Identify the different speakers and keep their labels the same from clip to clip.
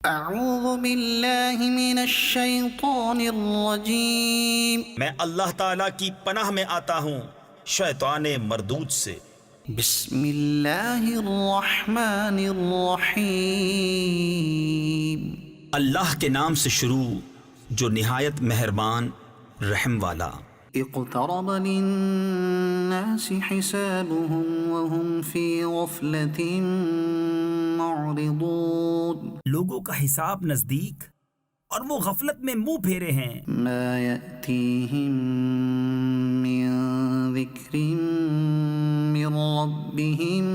Speaker 1: اعوذ باللہ من الشیطان الرجیم
Speaker 2: میں اللہ تعالیٰ کی پناہ میں آتا ہوں شیطان مردود سے۔
Speaker 1: بسم اللہ الرحمن الرحیم
Speaker 2: اللہ کے نام سے شروع جو نہایت مہربان رحم والا۔
Speaker 1: اقترب للناس حسابهم وهم في غفلة معرضون
Speaker 2: لوگوں کا حساب نزدیک اور وہ غفلت میں منہ پھیرے ہیں۔
Speaker 1: ما يأتيهم من ذكر من ربهم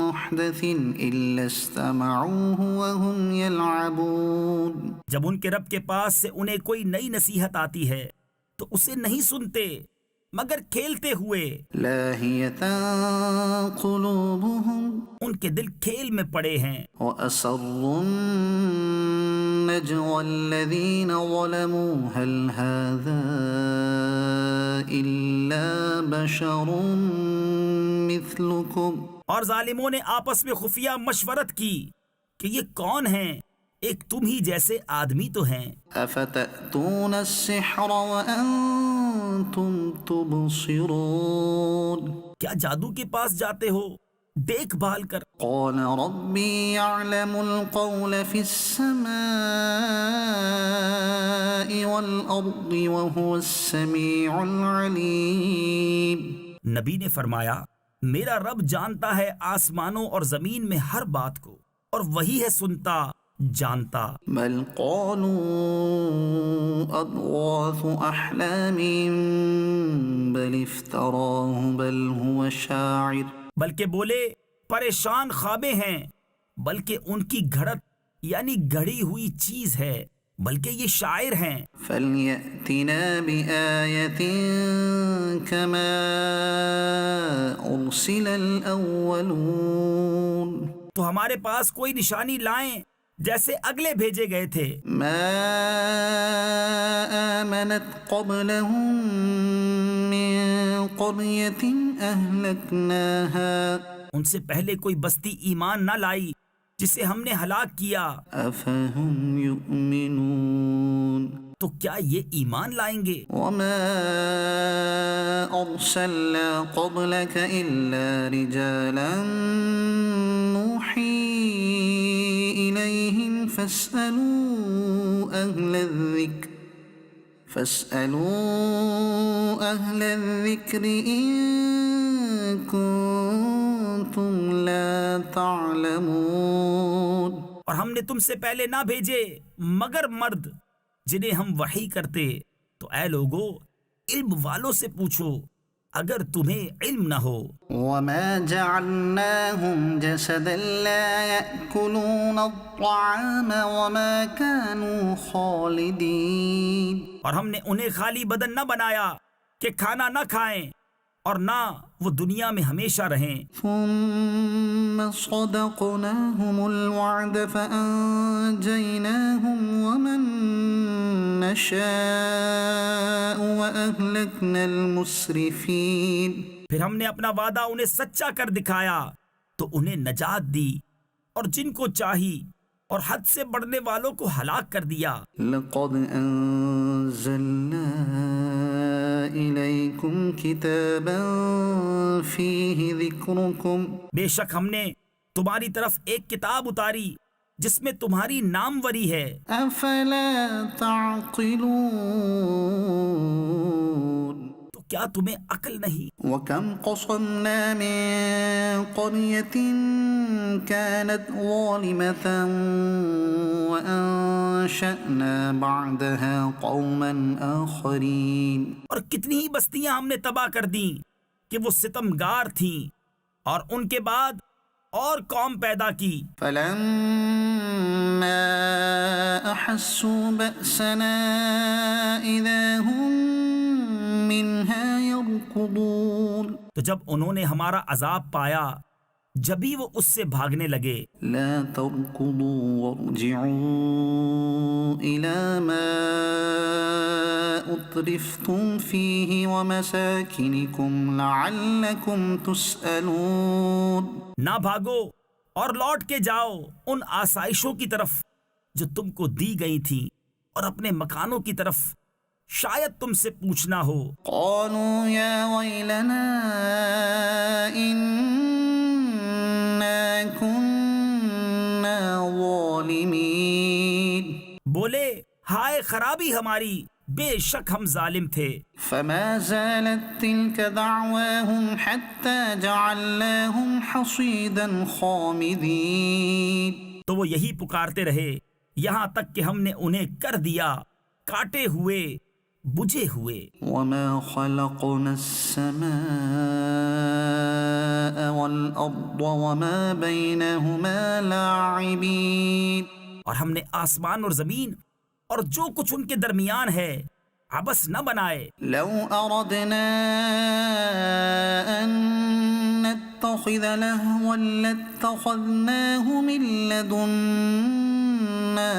Speaker 1: محدث إلا استمعوه وهم يلعبون
Speaker 2: جب ان کے رب کے پاس سے انہیں کوئی نئی نصیحت آتی ہے تو اسے نہیں سنتے مگر کھیلتے ہوئے۔
Speaker 1: لاهية قلوبهم
Speaker 2: ان کے دل کھیل میں پڑے ہیں۔
Speaker 1: وأسروا النجوى الذين ظلموا هل هذا إلا بشر مثلكم
Speaker 2: اور ظالموں نے آپس میں خفیہ مشورت کی کہ یہ کون ہیں، ایک تم ہی جیسے آدمی تو ہیں۔
Speaker 1: أفتأتون السحر وأنتم تبصرون
Speaker 2: کیا جادو کے پاس جاتے ہو دیکھ بھال کر؟
Speaker 1: قال ربي يعلم القول في السماء والأرض وهو السميع العليم
Speaker 2: نبی نے فرمایا میرا رب جانتا ہے آسمانوں اور زمین میں ہر بات کو اور وہی ہے سنتا جانتا۔
Speaker 1: بل قالوا أضغاث أحلام بل افتراه بل هو شاعر
Speaker 2: بلکہ بولے پریشان خوابیں ہیں، بلکہ ان کی گھڑت یعنی گھڑی ہوئی چیز ہے، بلکہ یہ شاعر ہیں۔
Speaker 1: فليأتنا بآية كما أرسل الأولون
Speaker 2: تو ہمارے پاس کوئی نشانی لائیں جیسے اگلے بھیجے گئے تھے۔
Speaker 1: ما آمنت قبلهم من قرية أهلكناها
Speaker 2: ان سے پہلے کوئی بستی ایمان نہ لائی جسے ہم نے ہلاک کیا،
Speaker 1: أفهم يؤمنون
Speaker 2: تو کیا یہ ایمان لائیں گے؟
Speaker 1: وما أرسلنا قبلك إلا رجالا نوحي إليهم فاسألوا أهل الذكر إن كنتم لا تعلمون
Speaker 2: اور ہم نے تم سے پہلے نہ بھیجے مگر مرد جنہیں ہم وحی کرتے، تو اے لوگو علم والوں سے پوچھو اگر تمہیں علم نہ ہو۔
Speaker 1: وما جعلناهم جسدا لا يأكلون الطعام وما كانوا خالدين
Speaker 2: اور ہم نے انہیں خالی بدن نہ بنایا کہ کھانا نہ کھائیں اور نہ وہ دنیا میں ہمیشہ رہیں۔
Speaker 1: ثم صدقناهم الوعد فأنجيناهم ومن نشاء وأهلكنا المسرفين
Speaker 2: پھر ہم نے اپنا وعدہ انہیں سچا کر دکھایا تو انہیں نجات دی اور جن کو چاہی اور حد سے بڑھنے والوں کو ہلاک کر دیا۔
Speaker 1: لقد أنزلنا إليكم كتابا فيه ذكركم
Speaker 2: بے شک ہم نے تمہاری طرف ایک کتاب اتاری جس میں تمہاری ناموری ہے۔
Speaker 1: أفلا تعقلون
Speaker 2: تو کیا تمہیں عقل نہیں؟
Speaker 1: وكم قصمنا من قرية كانت ظالمة وأنشأنا بعدها قوما آخرين
Speaker 2: اور کتنی ہی بستیاں ہم نے تباہ کر دیں کہ وہ ستمگار تھیں اور ان کے بعد اور قوم پیدا کی۔
Speaker 1: فلما أحسوا بأسنا إذا هم منها يركضون
Speaker 2: تو جب انہوں نے ہمارا عذاب پایا جبھی وہ اس سے بھاگنے لگے۔
Speaker 1: لا تركضوا وارجعوا إلى ما أترفتم فيه ومساكنكم لعلكم تسألون
Speaker 2: نہ بھاگو اور لوٹ کے جاؤ ان آسائشوں کی طرف جو تم کو دی گئی تھی اور اپنے مکانوں کی طرف شاید تم سے پوچھنا ہو۔
Speaker 1: قالوا يا ويلنا إنا كنا ظالمين،
Speaker 2: بولے ہائے خرابی ہماری، بے شک ہم ظالم تھے۔
Speaker 1: فما زالت تلك دعواهم حتى جعلناهم حصيدا خامدين،
Speaker 2: تو وہ یہی پکارتے رہے یہاں تک کہ ہم نے انہیں کر دیا کاٹے ہوئے، بجھے ہوئے۔
Speaker 1: وما خلقنا السماء والأرض وما بينهما لاعبين،
Speaker 2: اور ہم نے آسمان اور زمین اور جو کچھ ان کے درمیان ہے عبث نہ بنائے۔
Speaker 1: لو أردنا أن نتخذ لهوا لاتخذناه من لدنا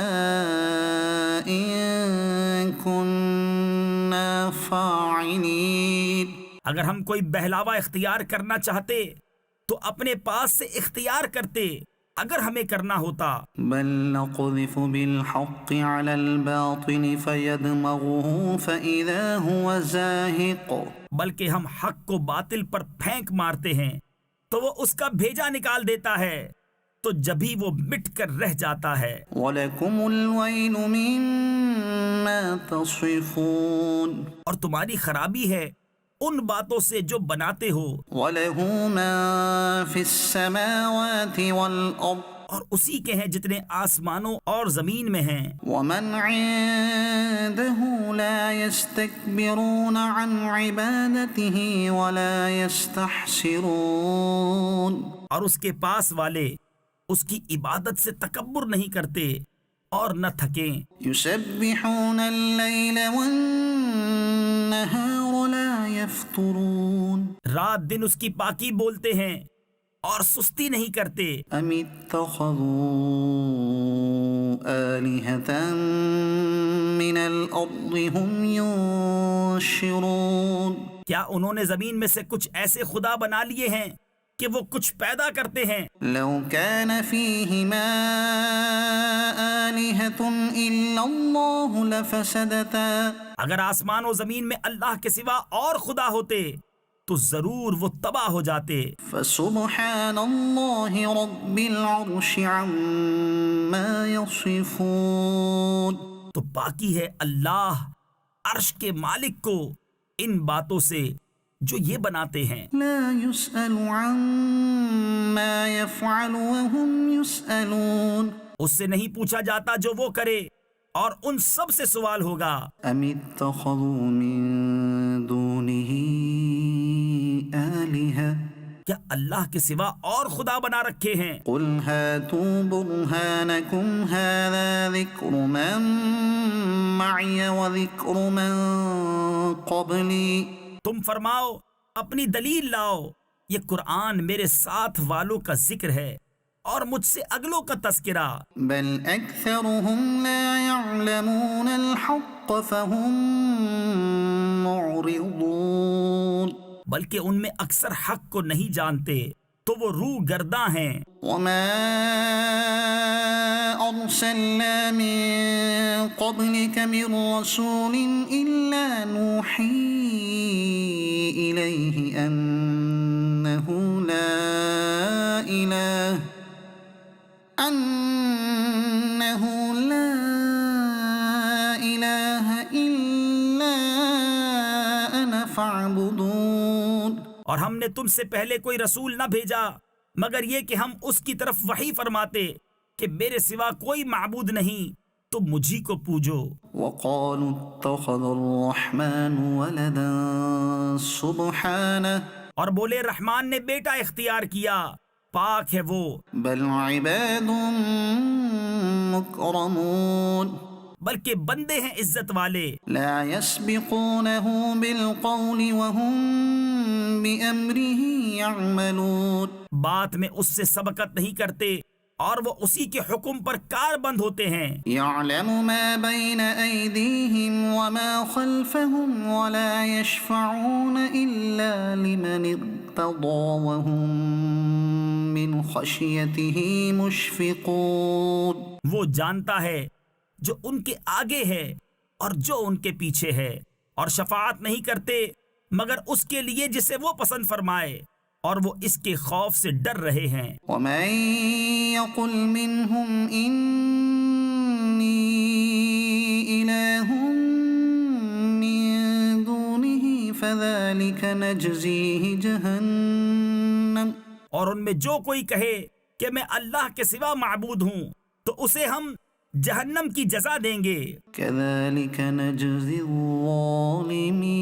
Speaker 1: إن كنا فاعلين،
Speaker 2: اگر ہم کوئی بہلاوا اختیار کرنا چاہتے تو اپنے پاس سے اختیار کرتے اگر ہمیں کرنا ہوتا۔
Speaker 1: بل نقذف بالحق على الباطل فيدمغه فإذا هو زاهق،
Speaker 2: بلکہ ہم حق کو باطل پر پھینک مارتے ہیں تو وہ اس کا بھیجا نکال دیتا ہے، تو جبھی وہ مٹ کر رہ جاتا ہے۔
Speaker 1: وَلَكُمُ الْوَيْلُ مِمَّا تَصِفُونَ،
Speaker 2: اور تمہاری خرابی ہے ان باتوں سے جو بناتے ہو۔
Speaker 1: وَلَهُ مَن فِي السَّمَاوَاتِ وَالْأَرْضِ
Speaker 2: اور اسی کے ہیں جتنے آسمانوں اور زمین میں ہیں۔
Speaker 1: وَمَنْ عِندَهُ لَا يَسْتَكْبِرُونَ عَنْ عِبَادَتِهِ وَلَا يَسْتَحْسِرُونَ،
Speaker 2: اور اس کے پاس والے اس کی عبادت سے تکبر نہیں کرتے اور نہ تھکیں۔
Speaker 1: يُسَبِّحُونَ اللَّيْلَ وَالنَّهَارَ لَا يَفْطُرُونَ،
Speaker 2: رات دن اس کی پاکی بولتے ہیں اور سستی نہیں کرتے۔
Speaker 1: أَمِ اتَّخَذُوا آلِهَةً مِّنَ الْأَرْضِ هُمْ يُنشِرُونَ،
Speaker 2: کیا انہوں نے زمین میں سے کچھ ایسے خدا بنا لیے ہیں کہ وہ کچھ پیدا کرتے ہیں؟
Speaker 1: لَوْ كَانَ فِيهِمَا آلِهَةٌ إِلَّا اللَّهُ لَفَسَدَتَا،
Speaker 2: اگر آسمان و زمین میں اللہ کے سوا اور خدا ہوتے تو ضرور وہ تباہ ہو جاتے۔
Speaker 1: فَسُبْحَانَ اللَّهِ رَبِّ الْعَرْشِ عَمَّا يَصِفُونَ،
Speaker 2: تو باقی ہے اللہ عرش کے مالک کو ان باتوں سے جو یہ بناتے ہیں۔
Speaker 1: لا يسأل عما يفعل وهم يسألون،
Speaker 2: اس سے نہیں پوچھا جاتا جو وہ کرے اور ان سب سے سوال ہوگا۔
Speaker 1: أم اتخذوا من دونه آلهة،
Speaker 2: کیا اللہ کے سوا اور خدا بنا رکھے ہیں؟
Speaker 1: قل هاتوا برهانكم هذا ذكر من معي وذكر من قبلي،
Speaker 2: تم فرماؤ اپنی دلیل لاؤ، یہ قرآن میرے ساتھ والوں کا ذکر ہے اور مجھ سے اگلوں کا تذکرہ۔
Speaker 1: بل أكثرهم لا يعلمون الحق فهم معرضون،
Speaker 2: بلکہ ان میں اکثر حق کو نہیں جانتے تو وہ روح گرداں ہیں۔
Speaker 1: وما أرسلنا من قبلك من رسول إلا نوحي إليه أنه لا إله إلا أنا فاعبدون،
Speaker 2: اور ہم نے تم سے پہلے کوئی رسول نہ بھیجا مگر یہ کہ ہم اس کی طرف وحی فرماتے کہ میرے سوا کوئی معبود نہیں تو مجھی کو پوجو۔
Speaker 1: وقالوا اتخذ الرحمن ولدا سبحانه،
Speaker 2: اور بولے رحمان نے بیٹا اختیار کیا، پاک ہے وہ۔
Speaker 1: بل عباد مکرمون،
Speaker 2: بلکہ بندے ہیں عزت والے،
Speaker 1: لا يسبقونه بالقول وهم بأمره يعملون،
Speaker 2: بات میں اس سے سبقت نہیں کرتے اور وہ اسی کے حکم پر کار بند ہوتے ہیں۔
Speaker 1: يعلم ما بين أيديهم وما خلفهم ولا يشفعون إلا لمن ارتضى وهم من خشيته مشفقون
Speaker 2: وہ جانتا ہے جو ان کے آگے ہے اور جو ان کے پیچھے ہے، اور شفاعت نہیں کرتے مگر اس کے لیے جسے وہ پسند فرمائے، اور وہ اس کے خوف سے ڈر رہے ہیں۔
Speaker 1: ومن يقل منهم إني إله من دونه فذلك نجزيه جهنم
Speaker 2: اور ان میں جو کوئی کہے کہ میں اللہ کے سوا معبود ہوں تو اسے ہم جہنم کی جزا دیں گے۔
Speaker 1: كذلك نجزي الظالمين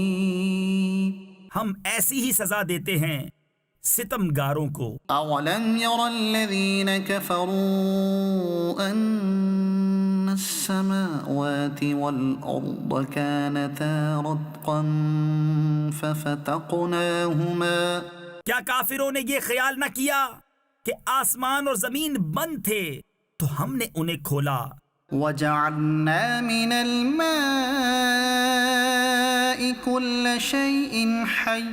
Speaker 2: ہم ایسی ہی سزا دیتے ہیں ستمگاروں کو۔
Speaker 1: أولم ير الذين كفروا أن السماوات والأرض كانتا رتقا ففتقناهما
Speaker 2: کیا کافروں نے یہ خیال نہ کیا کہ آسمان اور زمین بند تھے تو ہم نے انہیں کھولا،
Speaker 1: وجعلنا من الماء كل شيء حي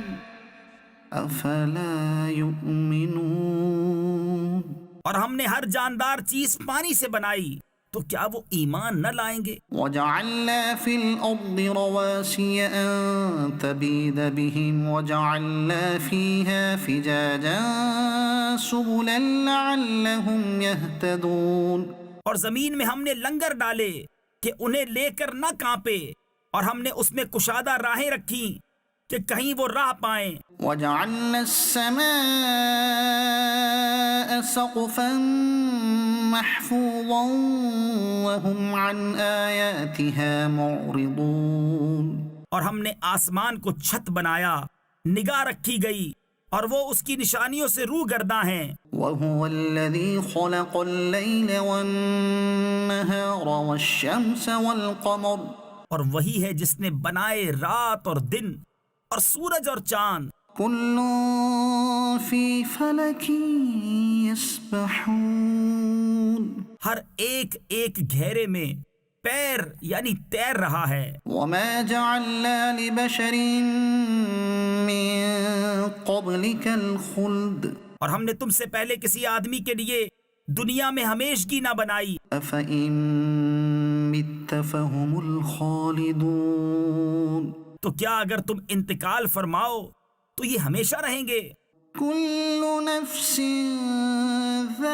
Speaker 1: أفلا يؤمنون
Speaker 2: اور ہم نے ہر جاندار چیز پانی سے بنائی تو کیا وہ ایمان نہ لائیں گے؟
Speaker 1: وجعلنا في الأرض رواسي أن تبيد بهم وجعلنا فيها فجاجا سبلا لعلهم يهتدون
Speaker 2: اور زمین میں ہم نے لنگر ڈالے کہ انہیں لے کر نہ کانپے، اور ہم نے اس میں کشادہ راہیں رکھی کہ کہیں وہ راہ پائیں۔
Speaker 1: وجعلنا السماء سقفا محفوظا وهم عن آياتها معرضون
Speaker 2: اور ہم نے آسمان کو چھت بنایا، نگاہ رکھی گئی اور وہ اس کی نشانیوں سے روح گرداں ہیں۔
Speaker 1: وهو الذي خلق الليل والنهار والشمس والقمر
Speaker 2: اور وہی ہے جس نے بنائے رات اور دن اور سورج اور چاند،
Speaker 1: كل في فلك يسبحون
Speaker 2: ہر ایک ایک گھیرے میں پیر یعنی تیر رہا ہے۔
Speaker 1: وما جعلنا لبشر من قبلك الخلد
Speaker 2: اور ہم نے تم سے پہلے کسی آدمی کے لیے دنیا میں ہمیشگی نہ بنائی،
Speaker 1: أفإن مت فهم الخالدون
Speaker 2: تو کیا اگر تم انتقال فرماؤ تو یہ ہمیشہ رہیں گے؟
Speaker 1: كل نفس ذائقة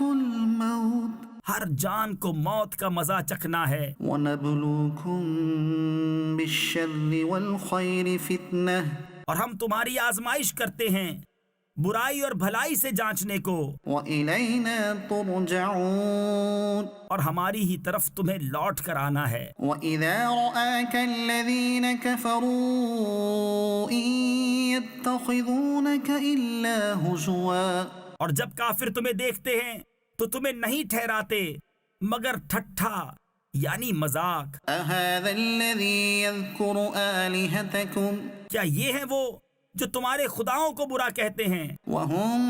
Speaker 1: الموت
Speaker 2: ہر جان کو موت کا مزہ چکھنا ہے۔
Speaker 1: ونبلوكم بالشر والخير فتنة
Speaker 2: اور ہم تمہاری آزمائش کرتے ہیں برائی اور بھلائی سے جانچنے کو،
Speaker 1: وإلينا ترجعون
Speaker 2: اور ہماری ہی طرف تمہیں لوٹ کر آنا ہے۔
Speaker 1: وإذا رآك الذين كفروا إن يتخذونك إلا هزوا
Speaker 2: اور جب کافر تمہیں دیکھتے ہیں تو تمہیں نہیں ٹھہراتے مگر ٹھٹھا یعنی مذاق۔
Speaker 1: أهذا الذي يذكر آلهتكم
Speaker 2: کیا یہ ہے وہ جو تمہارے خداؤں کو برا کہتے ہیں،
Speaker 1: وهم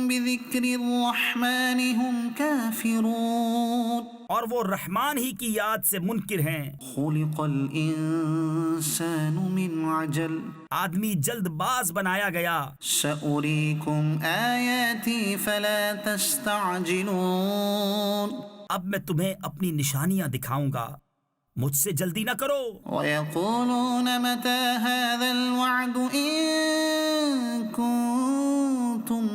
Speaker 1: بذكر الرحمن هم كافرون
Speaker 2: اور وہ رحمان ہی کی یاد سے منکر ہیں؟
Speaker 1: خلق الإنسان من عجل
Speaker 2: آدمی جلد باز بنایا گیا۔
Speaker 1: سأريكم آياتي فلا تستعجلون
Speaker 2: اب میں تمہیں اپنی نشانیاں دکھاؤں گا، مجھ سے جلدی نہ کرو۔
Speaker 1: ويقولون متى هذا الوعد إن كنتم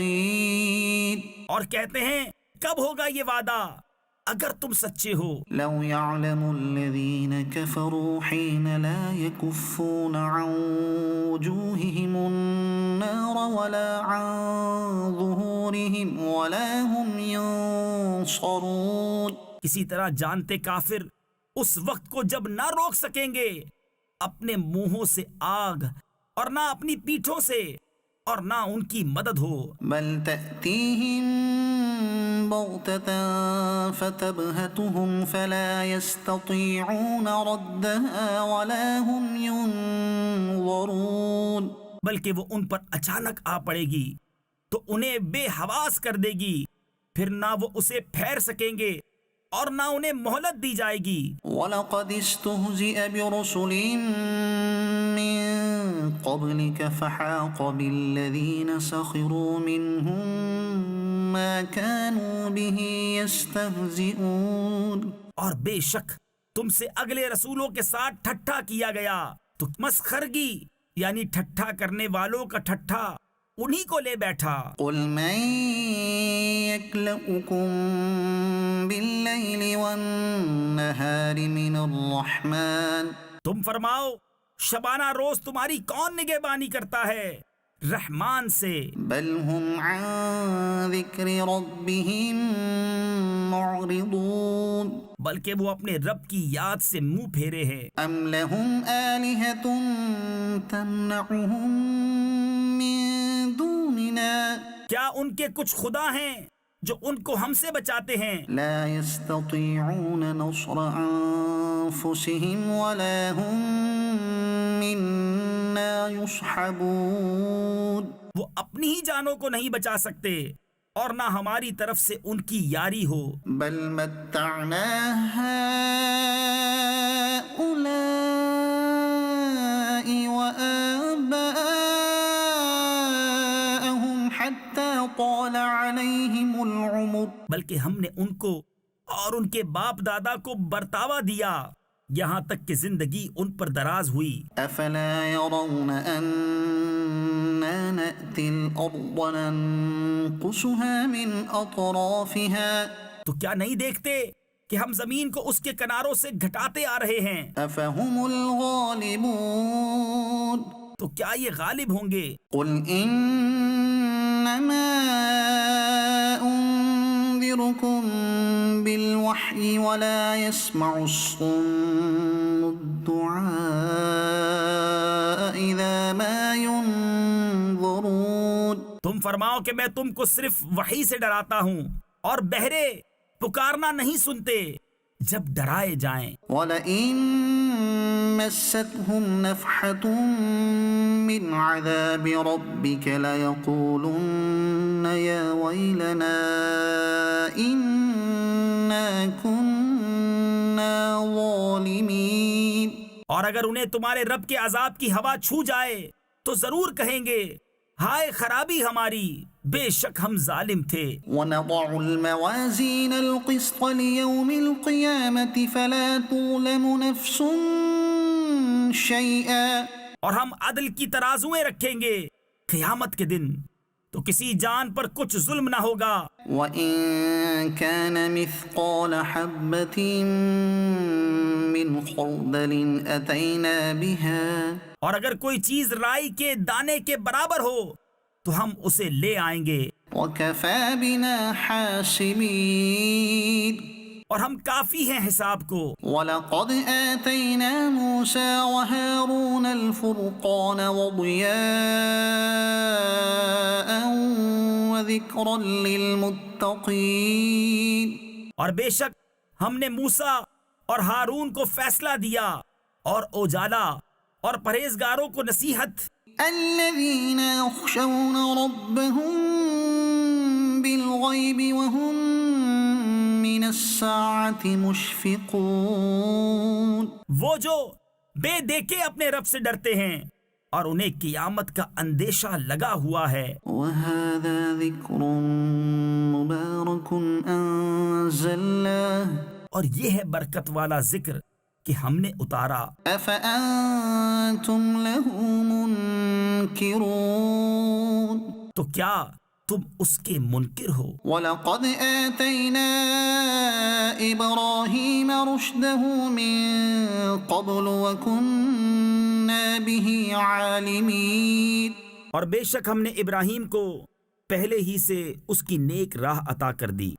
Speaker 1: صادقين
Speaker 2: اور کہتے ہیں کب ہوگا یہ وعدہ اگر تم سچے ہو۔
Speaker 1: لو يعلم الذين كفروا حين لا يكفون عن وجوههم النار ولا عن ظهورهم ولا هم ينصرون
Speaker 2: کسی طرح جانتے کافر اس وقت کو جب نہ روک سکیں گے اپنے منہوں سے آگ اور نہ اپنی پیٹھوں سے اور نہ ان کی مدد ہو۔
Speaker 1: بل تأتيهم بغتة فتبهتهم فلا يستطيعون ردها ولا هم ينظرون
Speaker 2: بلکہ وہ ان پر اچانک آ پڑے گی تو انہیں بے حواس کر دے گی، پھر نہ وہ اسے پھیر سکیں گے اور نہ انہیں مہلت دی جائے گی۔
Speaker 1: وَلَقَدِ اسْتُهْزِئَ بِرُسُلٍ مِّن قَبْلِكَ فَحَاقَ بِالَّذِينَ سَخِرُوا مِنْهُم مَّا كَانُوا بِهِ يَسْتَهْزِئُونَ۔
Speaker 2: اور بے شک تم سے اگلے رسولوں کے ساتھ ٹھٹھا کیا گیا، تو مسخرگی یعنی ٹھٹھا کرنے والوں کا ٹھٹھا انہی کو لے بیٹھا۔
Speaker 1: قُلْ مَن يَكْلَؤُكُم بِاللَّيْلِ وَالنَّهَارِ مِنَ الرَّحْمَٰنِ۔
Speaker 2: تم فرماؤ شبانہ روز تمہاری کون نگہبانی کرتا ہے؟ رحمان سے۔
Speaker 1: بل هم عن ذکر ربهم معرضون۔
Speaker 2: بلکہ وہ اپنے رب کی یاد سے منہ پھیرے ہیں۔
Speaker 1: ام لهم آلهة تمنعهم من دوننا۔
Speaker 2: کیا ان کے کچھ خدا ہیں جو ان کو ہم سے بچاتے ہیں؟
Speaker 1: لا يستطيعون نصر انفسهم ولا هم منا يصحبون۔
Speaker 2: وہ اپنی ہی جانوں کو نہیں بچا سکتے اور نہ ہماری طرف سے ان کی یاری ہو۔
Speaker 1: بل متعنا هؤلاء وآباءهم حتى طال عليهم العمر۔
Speaker 2: بلکہ ہم نے ان کو اور ان کے باپ دادا کو برتاوا دیا یہاں تک کہ زندگی ان پر دراز ہوئی۔
Speaker 1: افلا يرون أنا نأتي الأرض ننقصها من أطرافها۔
Speaker 2: تو کیا نہیں دیکھتے کہ ہم زمین کو اس کے کناروں سے گھٹاتے آ رہے ہیں؟
Speaker 1: أفهم الغالبون۔
Speaker 2: تو کیا یہ غالب ہوں گے؟
Speaker 1: قل إنما أنذركم بالوحي ولا يسمع الصم الدعاء إذا ما ينظرون۔
Speaker 2: تم فرماؤ کہ میں تم کو صرف وحی سے ڈراتا ہوں، اور بہرے پکارنا نہیں سنتے جب ڈرائے جائیں۔
Speaker 1: وَلَئِن مَسَّتْهُمْ نَفْحَةٌ مِّنْ عَذَابِ رَبِّكَ لَيَقُولُنَّ يَا وَيْلَنَا إِنَّا كُنَّا ظَالِمِينَ۔
Speaker 2: اور اگر انہیں تمہارے رب کے عذاب کی ہوا چھو جائے تو ضرور کہیں گے ہائے خرابی ہماری، بے شک ہم ظالم تھے۔
Speaker 1: وَنَضَعُ الْمَوَازِينَ الْقِسْطَ لِيَوْمِ الْقِيَامَةِ فَلَا تُظْلَمُ نَفْسٌ شَيْئًا۔
Speaker 2: اور ہم عدل کی ترازویں رکھیں گے قیامت کے دن، تو کسی جان پر کچھ ظلم نہ ہوگا۔
Speaker 1: وَإِن كَانَ مِثْقَالَ حَبَّةٍ مِّنْ خَرْدَلٍ أَتَيْنَا بِهَا۔
Speaker 2: اور اگر کوئی چیز رائی کے دانے کے برابر ہو تو ہم اسے لے آئیں گے،
Speaker 1: وَكَفَى بِنَا حَاسِبِينَ۔
Speaker 2: اور ہم کافی ہیں حساب کو۔
Speaker 1: وَلَقَدْ آتَيْنَا مُوسَى وَهَارُونَ الْفُرْقَانَ وَضِيَاءً وَذِكْرًا لِّلْمُتَّقِينَ۔
Speaker 2: اور بے شک ہم نے موسیٰ اور ہارون کو فیصلہ دیا اور اجالا اور پرہیزگاروں کو نصیحت۔
Speaker 1: الذين يخشون ربهم بالغيب وهم من الساعة مشفقون۔
Speaker 2: وہ جو بے دیکھے اپنے رب سے ڈرتے ہیں اور انہیں قیامت کا اندیشہ لگا ہوا ہے۔
Speaker 1: وهذا ذكر مبارك أنزلناه۔
Speaker 2: اور یہ ہے برکت والا ذکر کہ ہم نے اتارا۔
Speaker 1: أفأنتم له منكرون۔
Speaker 2: تو کیا تم اس کے منکر ہو؟
Speaker 1: وَلَقَدْ آتَيْنَا إِبْرَاهِيمَ رُشْدَهُ مِن قَبْلُ وَكُنَّا بِهِ عَالِمِينَ۔
Speaker 2: اور بے شک ہم نے ابراہیم کو پہلے ہی سے اس کی نیک راہ عطا کر دی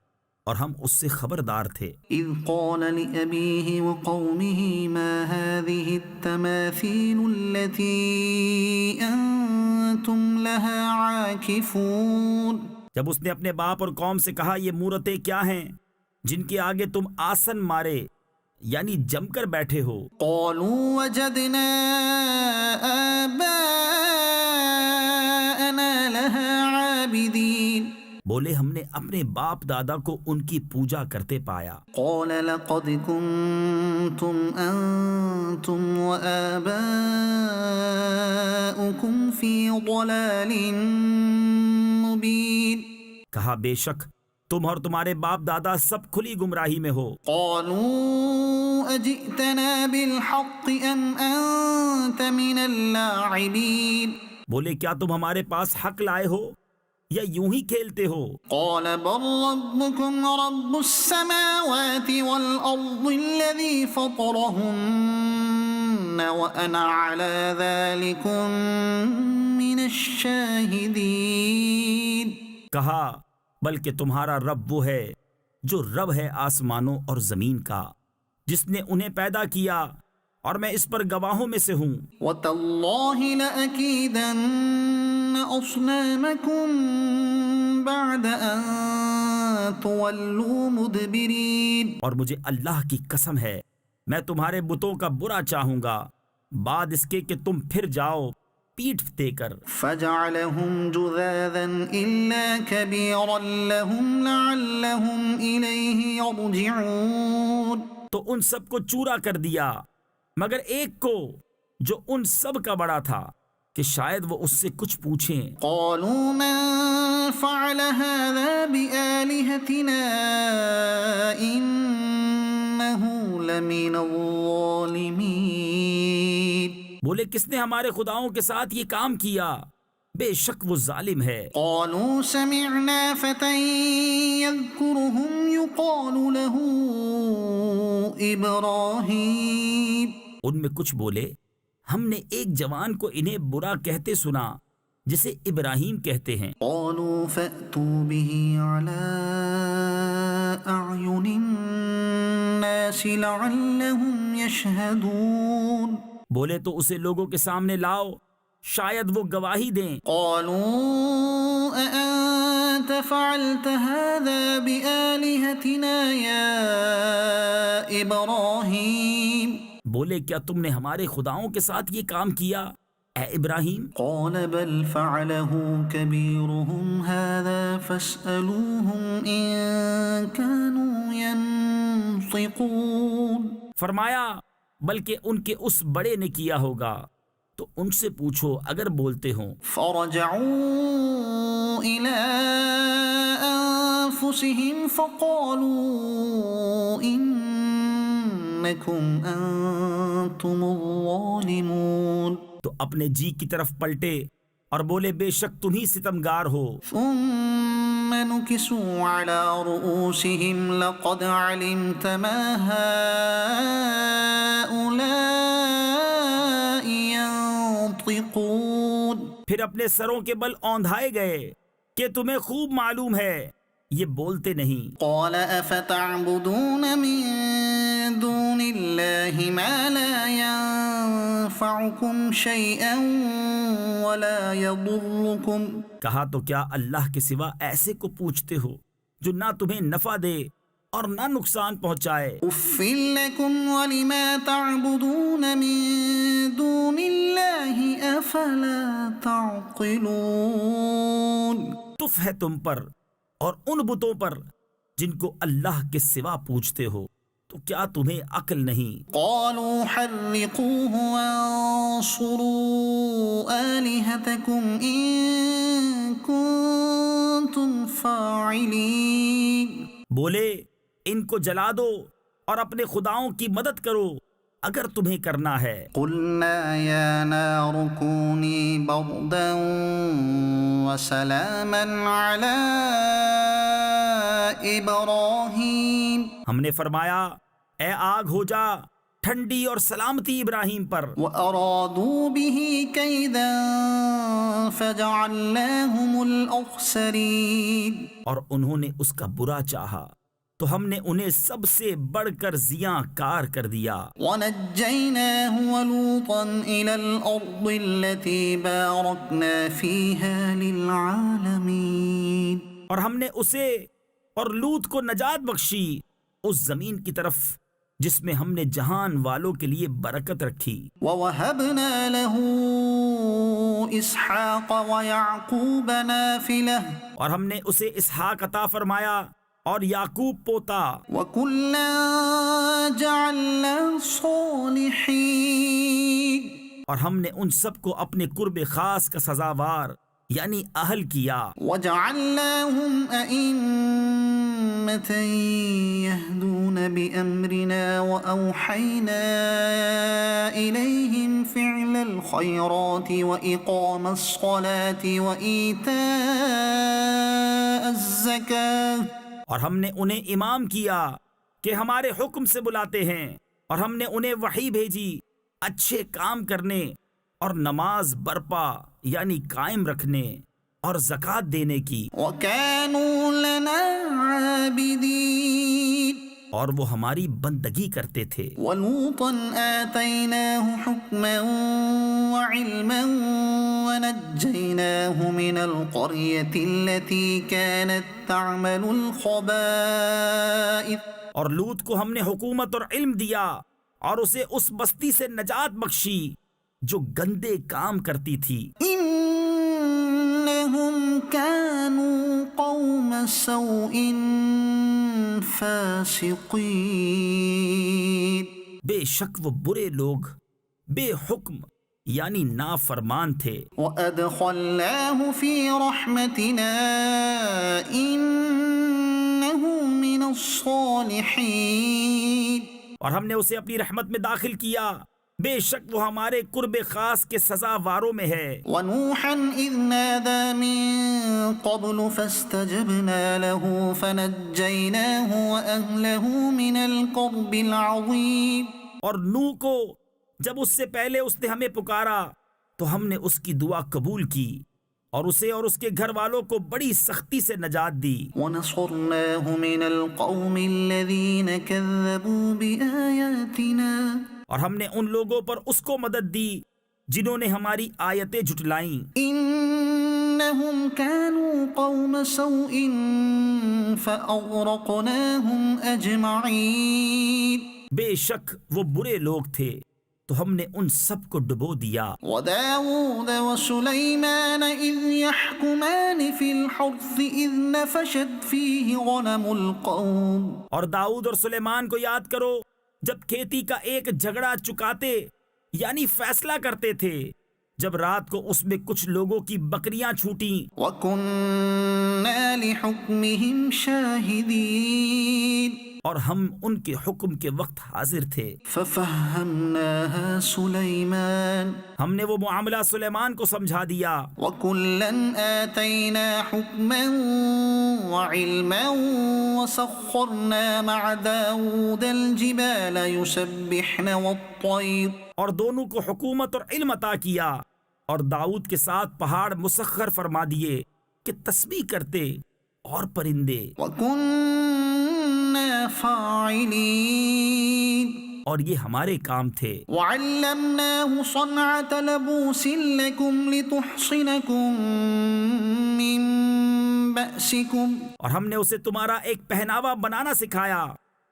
Speaker 2: اور ہم اس سے خبردار تھے۔
Speaker 1: إِذْ قَالَ لِأَبِيهِ وَقَوْمِهِ مَا هَٰذِهِ التَّمَاثِيلُ الَّتِي أَنتُمْ لَهَا عَاكِفُونَ۔
Speaker 2: جب اس نے اپنے باپ اور قوم سے کہا یہ مورتیں کیا ہیں جن کے آگے تم آسن مارے یعنی جم کر بیٹھے ہو؟
Speaker 1: قَالُوا وَجَدْنَا آبَاءَنَا لَهَا عَابِدِينَ۔
Speaker 2: بولے ہم نے اپنے باپ دادا کو ان کی پوجا کرتے پایا۔
Speaker 1: قال لقد كنتم أنتم وآباؤكم في ضلال مبين۔
Speaker 2: کہا بے شک تم اور تمہارے باپ دادا سب کھلی گمراہی میں ہو۔
Speaker 1: قالوا أجئتنا بالحق أم أنت من اللاعبين۔
Speaker 2: بولے کیا تم ہمارے پاس حق لائے ہو یا یوں ہی کھیلتے ہو؟
Speaker 1: قال بل ربكم رب السماوات والأرض الذي فطرهن وأنا على ذلكم من الشاهدين۔
Speaker 2: کہا بلکہ تمہارا رب وہ ہے جو رب ہے آسمانوں اور زمین کا، جس نے انہیں پیدا کیا اور میں اس پر گواہوں میں سے ہوں۔
Speaker 1: وَتَاللَّهِ لَأَكِيدَنَّ أَصْنَامَكُمْ بَعْدَ أَن تُوَلُّوا مُدْبِرِينَ۔
Speaker 2: اور مجھے اللہ کی قسم ہے میں تمہارے بتوں کا برا چاہوں گا بعد اس کے کہ تم پھر جاؤ پیٹھ دے کر۔
Speaker 1: فَجَعَلَهُمْ جُذَاذًا إِلَّا كَبِيرًا لَهُمْ لَعَلَّهُمْ إِلَيْهِ يَرْجِعُونَ۔
Speaker 2: تو ان سب کو چورا کر دیا مگر ایک کو جو ان سب کا بڑا تھا کہ شاید وہ اس سے کچھ پوچھیں۔
Speaker 1: قالوا من فعل هذا بآلهتنا إنه لمن الظالمين۔
Speaker 2: بولے کس نے ہمارے خداؤں کے ساتھ یہ کام کیا؟ بے شک وہ ظالم ہے۔
Speaker 1: قالوا سمعنا فتى يذكرهم يقال له إبراهيم۔
Speaker 2: ان میں کچھ بولے ہم نے ایک جوان کو انہیں برا کہتے سنا جسے ابراہیم کہتے ہیں۔
Speaker 1: قالوا فأتوا به على أعين الناس لعلهم يشهدون۔
Speaker 2: بولے تو اسے لوگوں کے سامنے لاؤ شاید وہ گواہی دیں۔
Speaker 1: قالوا أأنت فعلت هذا بآلهتنا يا إبراهيم۔
Speaker 2: بولے کیا تم نے ہمارے خداؤں کے ساتھ یہ کام کیا اے ابراہیم؟
Speaker 1: قال بل فعله كبيرهم هذا فاسألوهم إن كانوا ينطقون۔
Speaker 2: فرمایا بلکہ ان کے اس بڑے نے کیا ہوگا تو ان سے پوچھو اگر بولتے ہوں۔
Speaker 1: فرجعوا إلى أنفسهم فقالوا إنكم أنتم الظالمون۔
Speaker 2: تو اپنے جی کی طرف پلٹے اور بولے بے شک تم ہی ستمگار ہو۔
Speaker 1: ثم نكسوا على رؤوسهم لقد علمت ما هؤلاء ينطقون۔
Speaker 2: پھر اپنے سروں کے بل اوندھائے گئے کہ تمہیں خوب معلوم ہے یہ بولتے نہیں۔
Speaker 1: قال افتعبدون من دون الله ما لا ينفعكم شيئا ولا يضركم۔
Speaker 2: کہا تو کیا اللہ کے سوا ایسے کو پوچھتے ہو جو نہ تمہیں نفع دے اور نہ نقصان پہنچائے؟
Speaker 1: اف لكم ولما تعبدون من دون الله افلا تعقلون۔
Speaker 2: تف ہے تم پر اور ان بتوں پر جن کو اللہ کے سوا پوچھتے ہو تو کیا تمہیں عقل نہیں؟
Speaker 1: قالوا حرقوه وانصروا آلهتكم إن كنتم فاعلين۔
Speaker 2: بولے ان کو جلا دو اور اپنے خداؤں کی مدد کرو اگر تمہیں کرنا ہے۔
Speaker 1: قلنا يا نار كوني بردا وسلاما على إبراهيم۔
Speaker 2: ہم نے فرمایا اے آگ ہو جا ٹھنڈی اور سلامتی ابراہیم پر۔
Speaker 1: وأرادوا به كيدا فجعلناهم الأخسرين۔
Speaker 2: اور انہوں نے اس کا برا چاہا تو ہم نے انہیں سب سے بڑھ کر زیاں کار کر دیا۔
Speaker 1: ونجيناه ولوطا إلى الأرض التي باركنا فيها للعالمين۔
Speaker 2: اور ہم نے اسے اور لوط کو نجات بخشی اس زمین کی طرف جس میں ہم نے جہان والوں کے لیے برکت رکھی.
Speaker 1: وَوَهَبْنَا لَهُ إِسْحَاقَ وَيَعْقُوبَ نَافِلَةً
Speaker 2: اور ہم نے اسے اسحاق عطا فرمایا اور یعقوب پوتا.
Speaker 1: وَكُلًّا جَعَلْنَا صَالِحِينَ
Speaker 2: اور ہم نے ان سب کو اپنے قرب خاص کا سزاوار یعنی اہل کیا.
Speaker 1: وَجَعَلْنَاهُمْ أَئِمَّةً يَهْدُونَ بِأَمْرِنَا وَأَوْحَيْنَا إِلَيْهِمْ فِعْلَ الْخَيْرَاتِ وَإِقَامَ الصَّلَاةِ وَإِيتَاءَ الزَّكَاةِ
Speaker 2: اور ہم نے انہیں امام کیا کہ ہمارے حکم سے بلاتے ہیں، اور ہم نے انہیں وحی بھیجی اچھے کام کرنے اور نماز برپا یعنی قائم رکھنے اور زکوٰۃ دینے کی.
Speaker 1: وَكَانُوا لَنَا عَابِدِينَ
Speaker 2: اور وہ ہماری بندگی کرتے تھے.
Speaker 1: وَلُوطًا آتَيْنَاهُ حُكْمًا وَعِلْمًا وَنَجَّيْنَاهُ مِنَ الْقَرْيَةِ الَّتِي كَانَتْ تَعْمَلُ الْخَبَائِثَ
Speaker 2: اور لوط کو ہم نے حکومت اور علم دیا اور اسے اس بستی سے نجات بخشی جو گندے کام کرتی تھی.
Speaker 1: إِنَّهُمْ كَانُوا قَوْمَ سَوْءٍ فَاسِقِينَ
Speaker 2: بے شک وہ برے لوگ بے حکم یعنی نافرمان تھے.
Speaker 1: وَأَدْخَلْنَاهُ فِي رَحْمَتِنَا إِنَّهُ مِنَ الصَّالِحِينَ
Speaker 2: اور ہم نے اسے اپنی رحمت میں داخل کیا، بے شک وہ ہمارے قرب خاص کے سزاواروں میں ہے.
Speaker 1: وَنُوحًا إِذْ نَادَى مِن قَبْلُ فَاسْتَجَبْنَا لَهُ فَنَجَّيْنَاهُ وَأَهْلَهُ مِنَ الْكَرْبِ الْعَظِيمِ
Speaker 2: اور نوح کو جب اس سے پہلے اس نے ہمیں پکارا تو ہم نے اس کی دعا قبول کی اور اسے اور اس کے گھر والوں کو بڑی سختی سے نجات دی.
Speaker 1: وَنَصَرْنَاهُ مِنَ الْقَوْمِ الَّذِينَ كَذَّبُوا بِآيَاتِنَا
Speaker 2: اور ہم نے ان لوگوں پر اس کو مدد دی جنہوں نے ہماری آیتیں جھٹلائیں.
Speaker 1: إِنَّهُمْ كَانُوا قَوْمَ سَوْءٍ فَأَغْرَقْنَاهُمْ أَجْمَعِينَ
Speaker 2: بے شک وہ برے لوگ تھے تو ہم نے ان سب کو ڈبو دیا.
Speaker 1: وَدَاوُودَ وَسُلَيْمَانَ إِذْ يَحْكُمَانِ فِي الْحَرْثِ إِذْ نَفَشَتْ فِيهِ غَنَمُ الْقَوْمِ
Speaker 2: اور داؤد اور سلیمان کو یاد کرو جب کھیتی کا ایک جھگڑا چکاتے یعنی فیصلہ کرتے تھے، جب رات کو اس میں کچھ لوگوں کی بکریاں چھوٹیں.
Speaker 1: وَكُنَّا لِحُكْمِهِمْ شَاهِدِينَ
Speaker 2: اور ہم ان کے حکم کے وقت حاضر تھے.
Speaker 1: فَفَهَّمْنَاهَا سُلَيْمَانَ
Speaker 2: ہم نے وہ معاملہ سلیمان کو سمجھا دیا.
Speaker 1: وَكُلًّا آتَيْنَا حُكْمًا وَعِلْمًا وَسَخَّرْنَا مَعَ دَاوُودَ الْجِبَالَ يُسَبِّحْنَ وَالطَّيْرَ
Speaker 2: اور دونوں کو حکومت اور علم عطا کیا اور داؤد کے ساتھ پہاڑ مسخر فرما دیے کہ تسبیح کرتے اور پرندے.
Speaker 1: وَكُنَّا فَاعِلِينَ
Speaker 2: اور یہ ہمارے کام تھے.
Speaker 1: وَعَلَّمْنَاهُ صَنْعَةَ لَبُوسٍ لَكُمْ لِتُحْصِنَكُمْ مِنْ بَأْسِكُمْ
Speaker 2: اور ہم نے اسے تمہارا ایک پہناوا بنانا سکھایا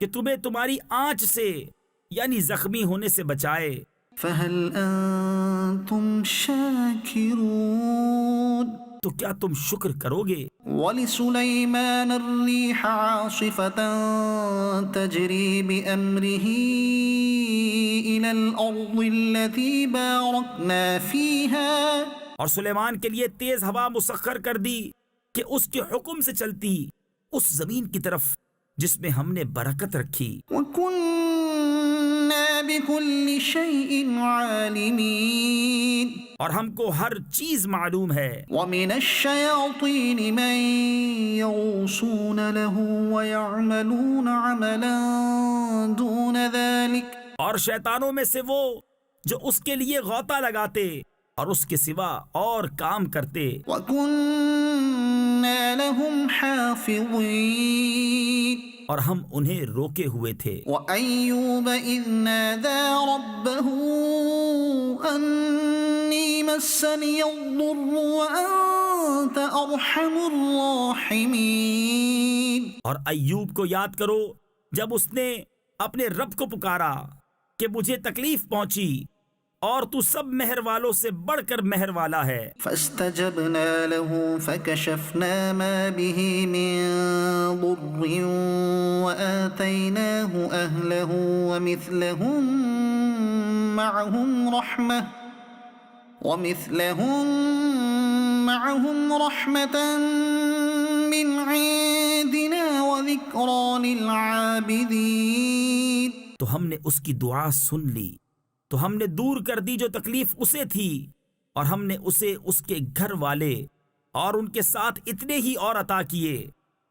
Speaker 2: کہ تمہیں تمہاری آنچ سے یعنی زخمی ہونے سے بچائے.
Speaker 1: فَهَلْ أَنْتُمْ شَاكِرُونَ
Speaker 2: تو کیا تم شکر کرو گے؟
Speaker 1: وَلِسُلَيْمَانَ الرِّيحَ عَاصِفَةً تَجْرِي بِأَمْرِهِ إِلَى الْأَرْضِ الَّتِي بَارَكْنَا فِيهَا
Speaker 2: اور سلیمان کے لیے تیز ہوا مسخر کر دی کہ اس کے حکم سے چلتی اس زمین کی طرف جس میں ہم نے برکت رکھی.
Speaker 1: وَكُنَّا بِكُلِّ شَيْءٍ عَالِمِينَ
Speaker 2: اور ہم کو ہر چیز معلوم ہے.
Speaker 1: وَمِنَ الشَّيَاطِينِ مَن يَغُوصُونَ لَهُ وَيَعْمَلُونَ عَمَلًا دُونَ ذَلِكَ
Speaker 2: اور شیطانوں میں سے وہ جو اس کے لیے غوطہ لگاتے اور اس کے سوا اور کام کرتے.
Speaker 1: وَكُنَّا لَهُمْ حَافِظِينَ
Speaker 2: اور ہم انہیں روکے ہوئے تھے.
Speaker 1: وَأَيُّوبَ إِذْ نَادَى رَبَّهُ أَنِّي مَسَّنِيَ الضُّرُّ وَأَنْتَ أَرْحَمُ الرَّاحِمِينَ
Speaker 2: اور ایوب کو یاد کرو جب اس نے اپنے رب کو پکارا کہ مجھے تکلیف پہنچی اور تو سب مہر والوں سے بڑھ کر مہر والا ہے۔
Speaker 1: فاستجبنا له فكشفنا ما به من ضر وآتيناه أهله ومثلهم معهم رحمة من عندنا وذكرى للعابدين۔
Speaker 2: تو ہم نے اس کی دعا سن لی، تو ہم نے دور کر دی جو تکلیف اسے تھی، اور ہم نے اسے اس کے گھر والے اور ان کے ساتھ اتنے ہی اور عطا کیے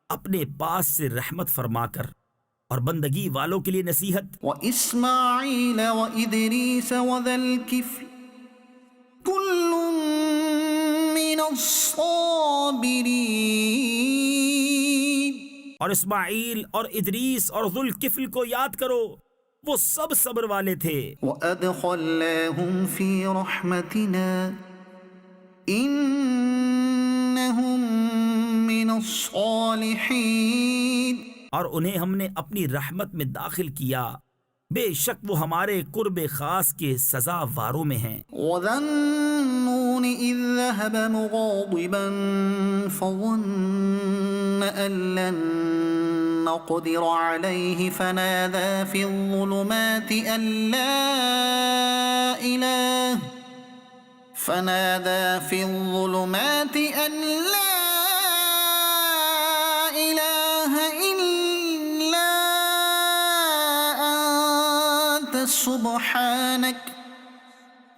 Speaker 2: اپنے پاس سے رحمت فرما کر اور بندگی والوں کے لیے نصیحت۔
Speaker 1: وإسماعيل وإدريس وذا الكفل كل من الصابرين۔
Speaker 2: اور اسماعیل اور ادریس اور ذوالکفل کو یاد کرو، وہ سب صبر والے تھے۔
Speaker 1: وأدخلناهم في رحمتنا إنهم من الصالحين۔
Speaker 2: اور انہیں ہم نے اپنی رحمت میں داخل کیا، بے شک وہ ہمارے قرب خاص کے سزاواروں میں ہیں۔
Speaker 1: وذا النون إذ ذهب مغاضبا فظن أن لن نقدر عليه فنادى في الظلمات أن لا إله إلا أنت سبحانك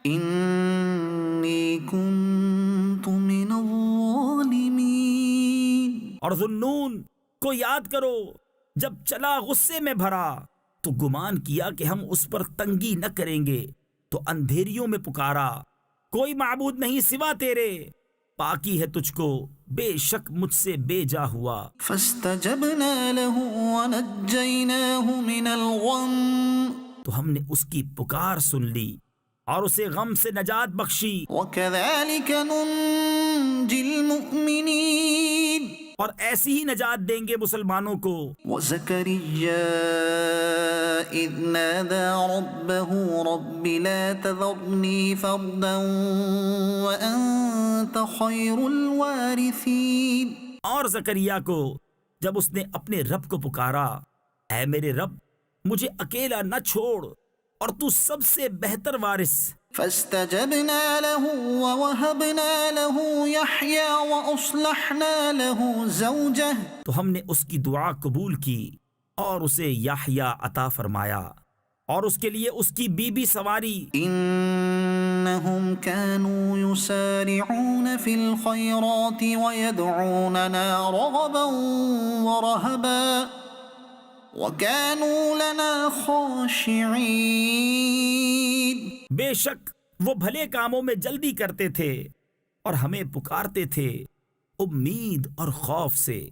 Speaker 1: إني كنت من الظالمين۔
Speaker 2: اور ذوالنون کو یاد کرو، جب چلا غصے میں بھرا تو گمان کیا کہ ہم اس پر تنگی نہ کریں گے، تو اندھیریوں میں پکارا، کوئی معبود نہیں سوا تیرے، پاکی ہے تجھ کو، بے شک مجھ سے بے جا ہوا۔
Speaker 1: فاستجبنا له ونجيناه من الغم۔
Speaker 2: تو ہم نے اس کی پکار سن لی اور اسے غم سے نجات بخشی۔
Speaker 1: وكذلك ننجي المؤمنين۔
Speaker 2: اور ایسی ہی نجات دیں گے مسلمانوں کو۔
Speaker 1: وزكريا إذ نادى ربه رب لا تذرني فردا وأنت خير الوارثين۔
Speaker 2: اور زکریا کو جب اس نے اپنے رب کو پکارا، اے میرے رب مجھے اکیلا نہ چھوڑ اور تو سب سے بہتر وارث۔
Speaker 1: فاستجبنا له ووهبنا له يحيى وأصلحنا له زوجه۔
Speaker 2: تو ہم نے اس کی دعا قبول کی اور اسے یحییٰ عطا فرمایا اور اس کے لیے اس کی بیوی سواری۔
Speaker 1: إنهم كانوا يسارعون في الخيرات ويدعوننا رغبا ورهبا وكانوا لنا خاشعين۔
Speaker 2: بے شک وہ بھلے کاموں میں جلدی کرتے تھے اور ہمیں پکارتے تھے امید اور خوف سے،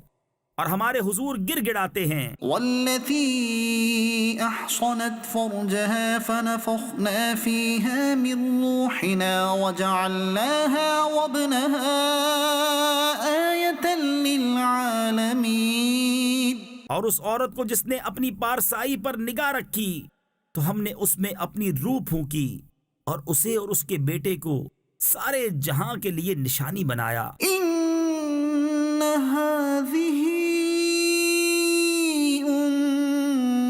Speaker 2: اور ہمارے حضور گر گڑاتے ہیں۔
Speaker 1: والتي أحصنت فرجها فنفخنا فيها من روحنا وجعلناها وابنها آية للعالمين۔
Speaker 2: اور اس عورت کو جس نے اپنی پارسائی پر نگاہ رکھی تو ہم نے اس میں اپنی روح پھونکی اور اسے اور اس کے بیٹے کو سارے جہاں کے لیے نشانی بنایا۔
Speaker 1: إن هذه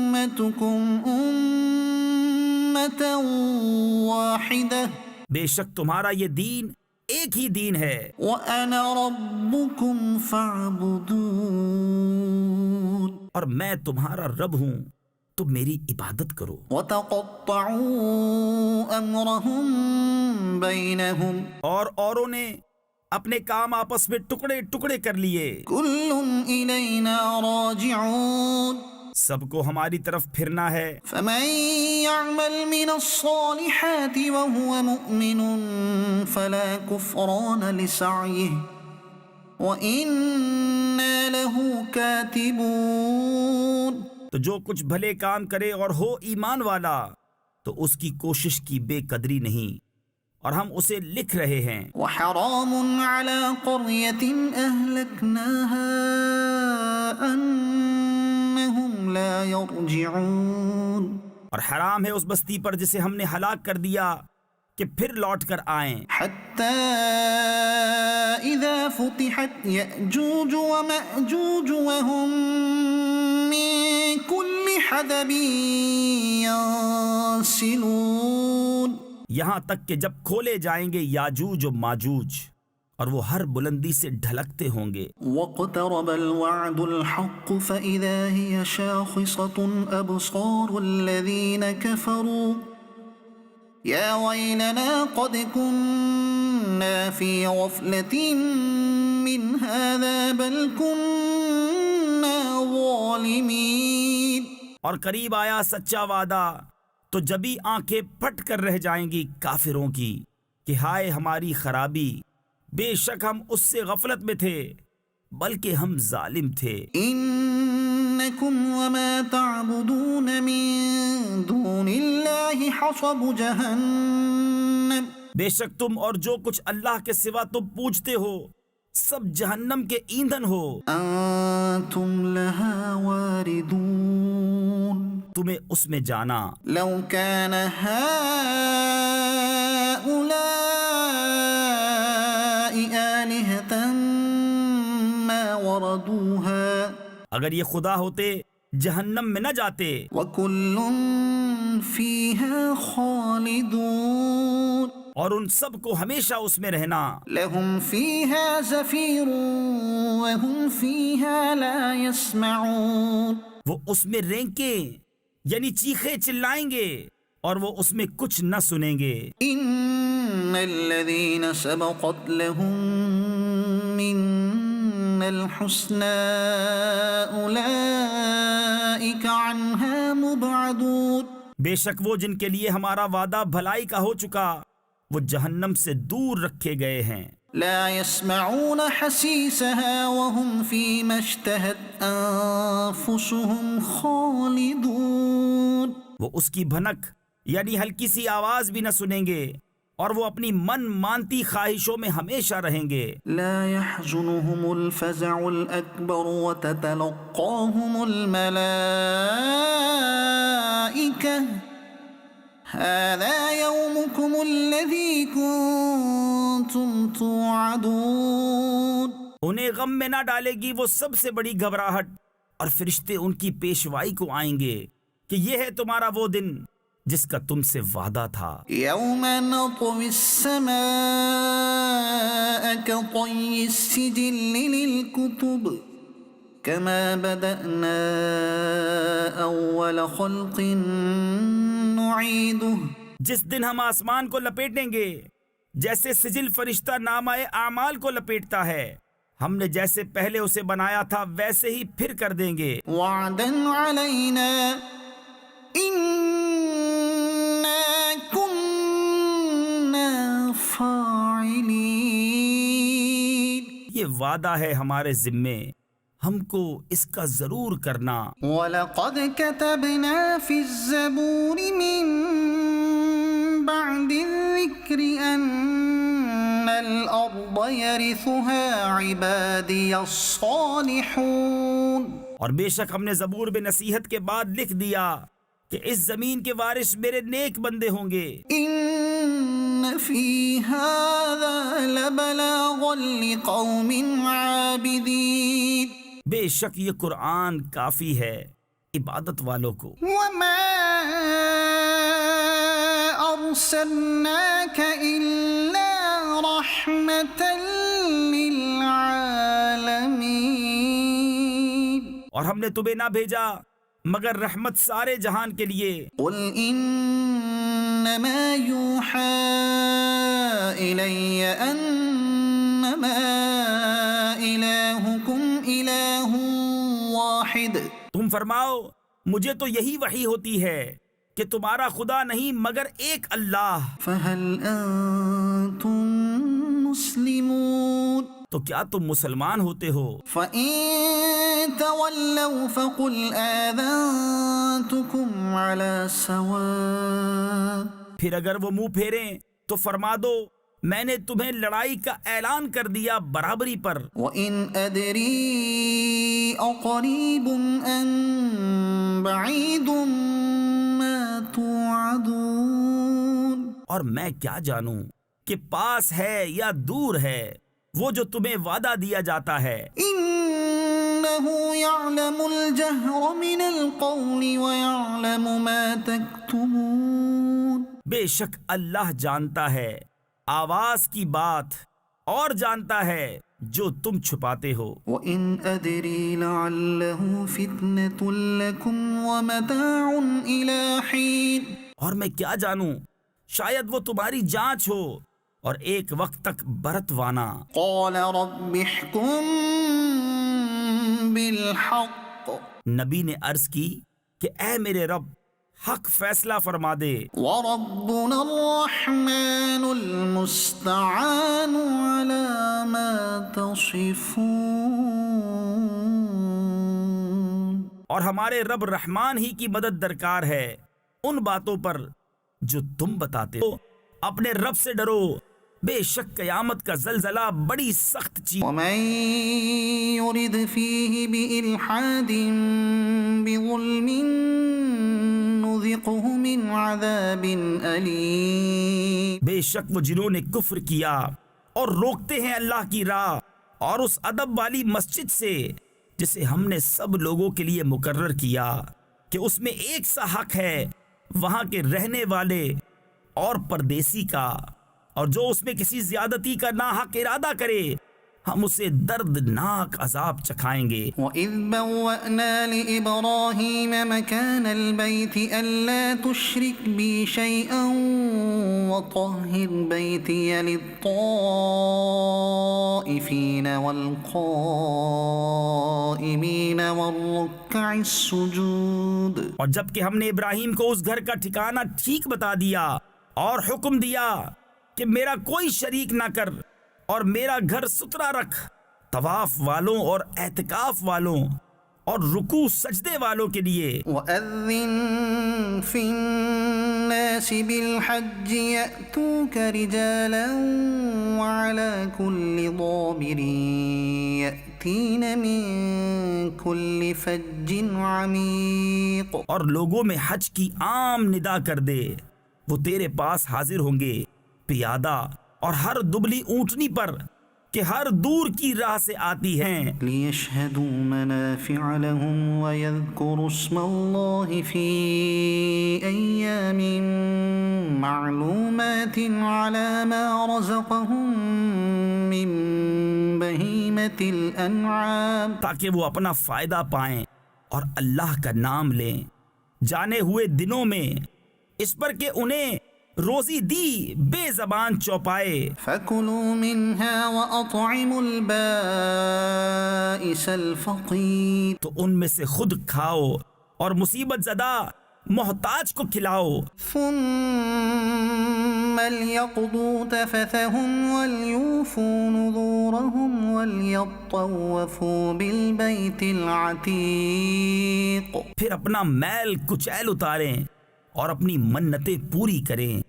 Speaker 1: أمتكم أمة واحدة
Speaker 2: بے شک تمہارا یہ دین ایک ہی دین ہے،
Speaker 1: وأنا ربكم فاعبدون۔
Speaker 2: اور میں تمہارا رب ہوں تو میری عبادت کرو۔
Speaker 1: وتقطعوا أمرهم بينهم۔
Speaker 2: اور اوروں نے اپنے کام آپس میں ٹکڑے ٹکڑے کر لیے۔
Speaker 1: كل إلينا راجعون۔
Speaker 2: سب کو ہماری طرف پھرنا ہے۔
Speaker 1: فمن يعمل من الصالحات وهو مؤمن فلا كفران لسعيه وإنا له كاتبون۔
Speaker 2: تو جو کچھ بھلے کام کرے اور ہو ایمان والا تو اس کی کوشش کی بے قدری نہیں، اور ہم اسے لکھ رہے ہیں۔
Speaker 1: وحرام على قرية أهلكناها أنهم لا يرجعون۔
Speaker 2: اور حرام ہے اس بستی پر جسے ہم نے ہلاک کر دیا کہ پھر لوٹ کر آئیں.
Speaker 1: حتى إذا فتحت يأجوج ومأجوج وهم من كل حدب ينسلون.
Speaker 2: یہاں تک کہ جب کھولے جائیں گے یاجوج و ماجوج اور وہ ہر بلندی سے ڈھلکتے ہوں گے.
Speaker 1: واقترب الوعد الحق فإذا هي شاخصة أبصار الذين كفروا يا ويلنا قد كنا في غفلة من هذا بل كنا ظالمين.
Speaker 2: اور قریب آیا سچا وعدہ تو جبھی آنکھیں پھٹ کر رہ جائیں گی کافروں کی کہ ہائے ہماری خرابی، بے شک ہم اس سے غفلت میں تھے بلکہ ہم ظالم تھے.
Speaker 1: إنكم وما تعبدون من دون الله حصب جهنم.
Speaker 2: بے شک تم اور جو کچھ اللہ کے سوا تم پوجتے ہو سب جہنم کے ایندھن ہو.
Speaker 1: أنتم لها واردون.
Speaker 2: تمہیں اس میں جانا.
Speaker 1: لو كان هؤلاء آلهة ما وردوها.
Speaker 2: اگر یہ خدا ہوتے جہنم میں نہ جاتے.
Speaker 1: وكل فيها خالدون.
Speaker 2: اور ان سب کو ہمیشہ اس میں رہنا.
Speaker 1: لهم فيها زفير وهم فيها لا يسمعون.
Speaker 2: وہ اس میں رینکیں یعنی چیخے چلائیں گے اور وہ اس میں کچھ نہ سنیں گے.
Speaker 1: ان الذين سبقت لهم منا الحسنى اولئك عنها مبعدون.
Speaker 2: بے شک وہ جن کے لیے ہمارا وعدہ بھلائی کا ہو چکا وہ جہنم سے دور رکھے گئے ہیں.
Speaker 1: لا يسمعون حسيسها وهم فيما اشتهت انفسهم خالدون.
Speaker 2: وہ اس کی بھنک یعنی ہلکی سی آواز بھی نہ سنیں گے اور وہ اپنی من مانتی خواہشوں میں ہمیشہ رہیں گے.
Speaker 1: لا يحزنهم الفزع الأكبر وتتلقاهم الملائكة هذا يومكم الذي كنتم توعدون.
Speaker 2: انہیں غم میں نہ ڈالے گی وہ سب سے بڑی گھبراہٹ اور فرشتے ان کی پیشوائی کو آئیں گے کہ یہ ہے تمہارا وہ دن جس کا تم سے وعدہ تھا.
Speaker 1: يوم نطوي السماء كطي السجل للكتب كما بدأنا أول خلق نعيده.
Speaker 2: جس دن ہم آسمان کو لپیٹیں گے جیسے سجل فرشتہ نامہ اعمال کو لپیٹتا ہے، ہم نے جیسے پہلے اسے بنایا تھا ویسے ہی پھر کر دیں گے.
Speaker 1: وعدا علينا إنا كنا فاعلين.
Speaker 2: یہ وعدہ ہے ہمارے ذمے، ہم کو اس کا ضرور کرنا.
Speaker 1: وَلَقَدْ كَتَبْنَا فِي الزَّبُورِ مِن بَعْدِ الذِّكْرِ أَنَّ الْأَرْضَ يَرِثُهَا عِبَادِيَ الصَّالِحُونَ.
Speaker 2: اور بے شک ہم نے زبور میں نصیحت کے بعد لکھ دیا کہ اس زمین کے وارث میرے نیک بندے ہوں گے.
Speaker 1: إِنَّ فِي هَذَا لَبَلَاغًا لِقَوْمٍ عَابِدِينَ.
Speaker 2: بے شک یہ قرآن کافی ہے عبادت والوں کو.
Speaker 1: وَمَا أَرْسَلْنَاكَ إِلَّا رَحْمَةً لِلْعَالَمِينَ.
Speaker 2: اور ہم نے تمہیں نہ بھیجا مگر رحمت سارے جہان کے لیے.
Speaker 1: قُلْ إِنَّمَا يُوحَى إِلَيَّ أَنَّمَا إِلَٰهُكُمْ إِلَٰهٌ وَاحِدٌ.
Speaker 2: تم فرماؤ مجھے تو یہی وحی ہوتی ہے کہ تمہارا خدا نہیں مگر ایک اللہ.
Speaker 1: فَهَلْ أَنْتُمْ مُسْلِمُونَ.
Speaker 2: تو کیا تم مسلمان ہوتے ہو؟
Speaker 1: فَإِن تَوَلَّوْا فَقُلْ آذَنْتُكُمْ عَلَى سَوَاءٍ.
Speaker 2: پھر اگر وہ منہ پھیریں تو فرما دو میں نے تمہیں لڑائی کا اعلان کر دیا برابری پر.
Speaker 1: وَإِنْ أَدْرِي أَقَرِيبٌ أَمْ بَعِيدٌ مَا توعدون
Speaker 2: اور میں کیا جانوں کہ پاس ہے یا دور ہے وہ جو تمہیں وعدہ دیا جاتا ہے۔
Speaker 1: إنه يعلم الجهر من القول ويعلم ما تكتمون۔
Speaker 2: بے شک اللہ جانتا ہے آواز کی بات اور جانتا ہے جو تم چھپاتے ہو۔
Speaker 1: وَإِنْ أَدْرِي لَعَلَّهُ فِتْنَةٌ لَكُمْ وَمَتَاعٌ إِلَى حِينٍ۔
Speaker 2: اور میں کیا جانوں شاید وہ تمہاری جانچ ہو اور ایک وقت تک برتوانا۔
Speaker 1: قَالَ رَبِّ احْكُم بِالْحَقِّ
Speaker 2: نبی نے عرض کی کہ اے میرے رب حق فیصلہ فرما دے،
Speaker 1: وَرَبُّنَا الرَّحْمَنُ الْمُسْتَعَانُ عَلَى مَا تَصِفُونَ۔
Speaker 2: اور ہمارے رب رحمان ہی کی مدد درکار ہے ان باتوں پر جو تم بتاتے ہو۔ اپنے رب سے ڈرو، بے شک قیامت کا زلزلہ بڑی سخت چیز۔
Speaker 1: وَمَن يُرِدْ فِيهِ بِإِلْحَادٍ بِظُلْمٍ نُذِقْهُ مِنْ عَذَابٍ أَلِيمٍ۔
Speaker 2: بے شک وہ جنہوں نے کفر کیا اور روکتے ہیں اللہ کی راہ اور اس ادب والی مسجد سے جسے ہم نے سب لوگوں کے لیے مقرر کیا کہ اس میں ایک سا حق ہے وہاں کے رہنے والے اور پردیسی کا، اور جو اس میں کسی زیادتی کا ناحق ارادہ کرے ہم اسے دردناک عذاب چکھائیں گے۔
Speaker 1: وَإِذْ بَوَّأْنَا لِإِبْرَاهِيمَ مَكَانَ الْبَيْتِ أَلَّا تُشْرِكْ بِي شَيْئًا وَطَهِّرْ بَيْتِيَ لِلطَّائِفِينَ وَالْقَائِمِينَ وَالرُّكَّعِ السُّجُودِ۔
Speaker 2: اور جب کہ ہم نے ابراہیم کو اس گھر کا ٹھکانہ ٹھیک بتا دیا اور حکم دیا کہ میرا کوئی شریک نہ کر اور میرا گھر ستھرا رکھ، طواف والوں اور اعتکاف والوں اور رکوع سجدے والوں کے لیے۔
Speaker 1: وَأَذِّن فِي النَّاسِ بِالْحَجِّ يَأْتُوكَ رِجَالًا وَعَلَى كُلِّ ضَامِرٍ يَأْتِينَ مِن كُلِّ فَجٍّ عَمِيقٍ۔
Speaker 2: اور لوگوں میں حج کی عام ندا کر دے، وہ تیرے پاس حاضر ہوں گے پیادہ اور ہر دبلی اونٹنی پر کہ ہر دور کی راہ سے آتی ہیں۔
Speaker 1: لِيَشْهَدُوا مَنَافِعَ لَهُمْ وَيَذْكُرُوا اسْمَ اللَّهِ فِي أَيَّامٍ مَّعْلُومَاتٍ عَلَى مَا رَزَقَهُم مِّن بَهِيمَةِ الْأَنْعَامِ،
Speaker 2: تاکہ وہ اپنا فائدہ پائیں اور اللہ کا نام لیں جانے ہوئے دنوں میں، اس پر کہ انہیں روزی دی بے زبان چوپائے۔
Speaker 1: فَكُلُوا مِنْهَا وَأَطْعِمُوا الْبَائِسَ الْفَقِيرَ۔
Speaker 2: تو ان میں سے خود کھاؤ اور مصیبت زدہ محتاج کو کھلاؤ۔
Speaker 1: ثُمَّ لْيَقْضُوا تَفَثَهُمْ وَلْيُوفُوا نُذُورَهُمْ وَلْيَطَّوَّفُوا بِالْبَيْتِ الْعَتِيقِ۔
Speaker 2: پھر اپنا میل کچیل اتاریں اور اپنی منتیں پوری کریں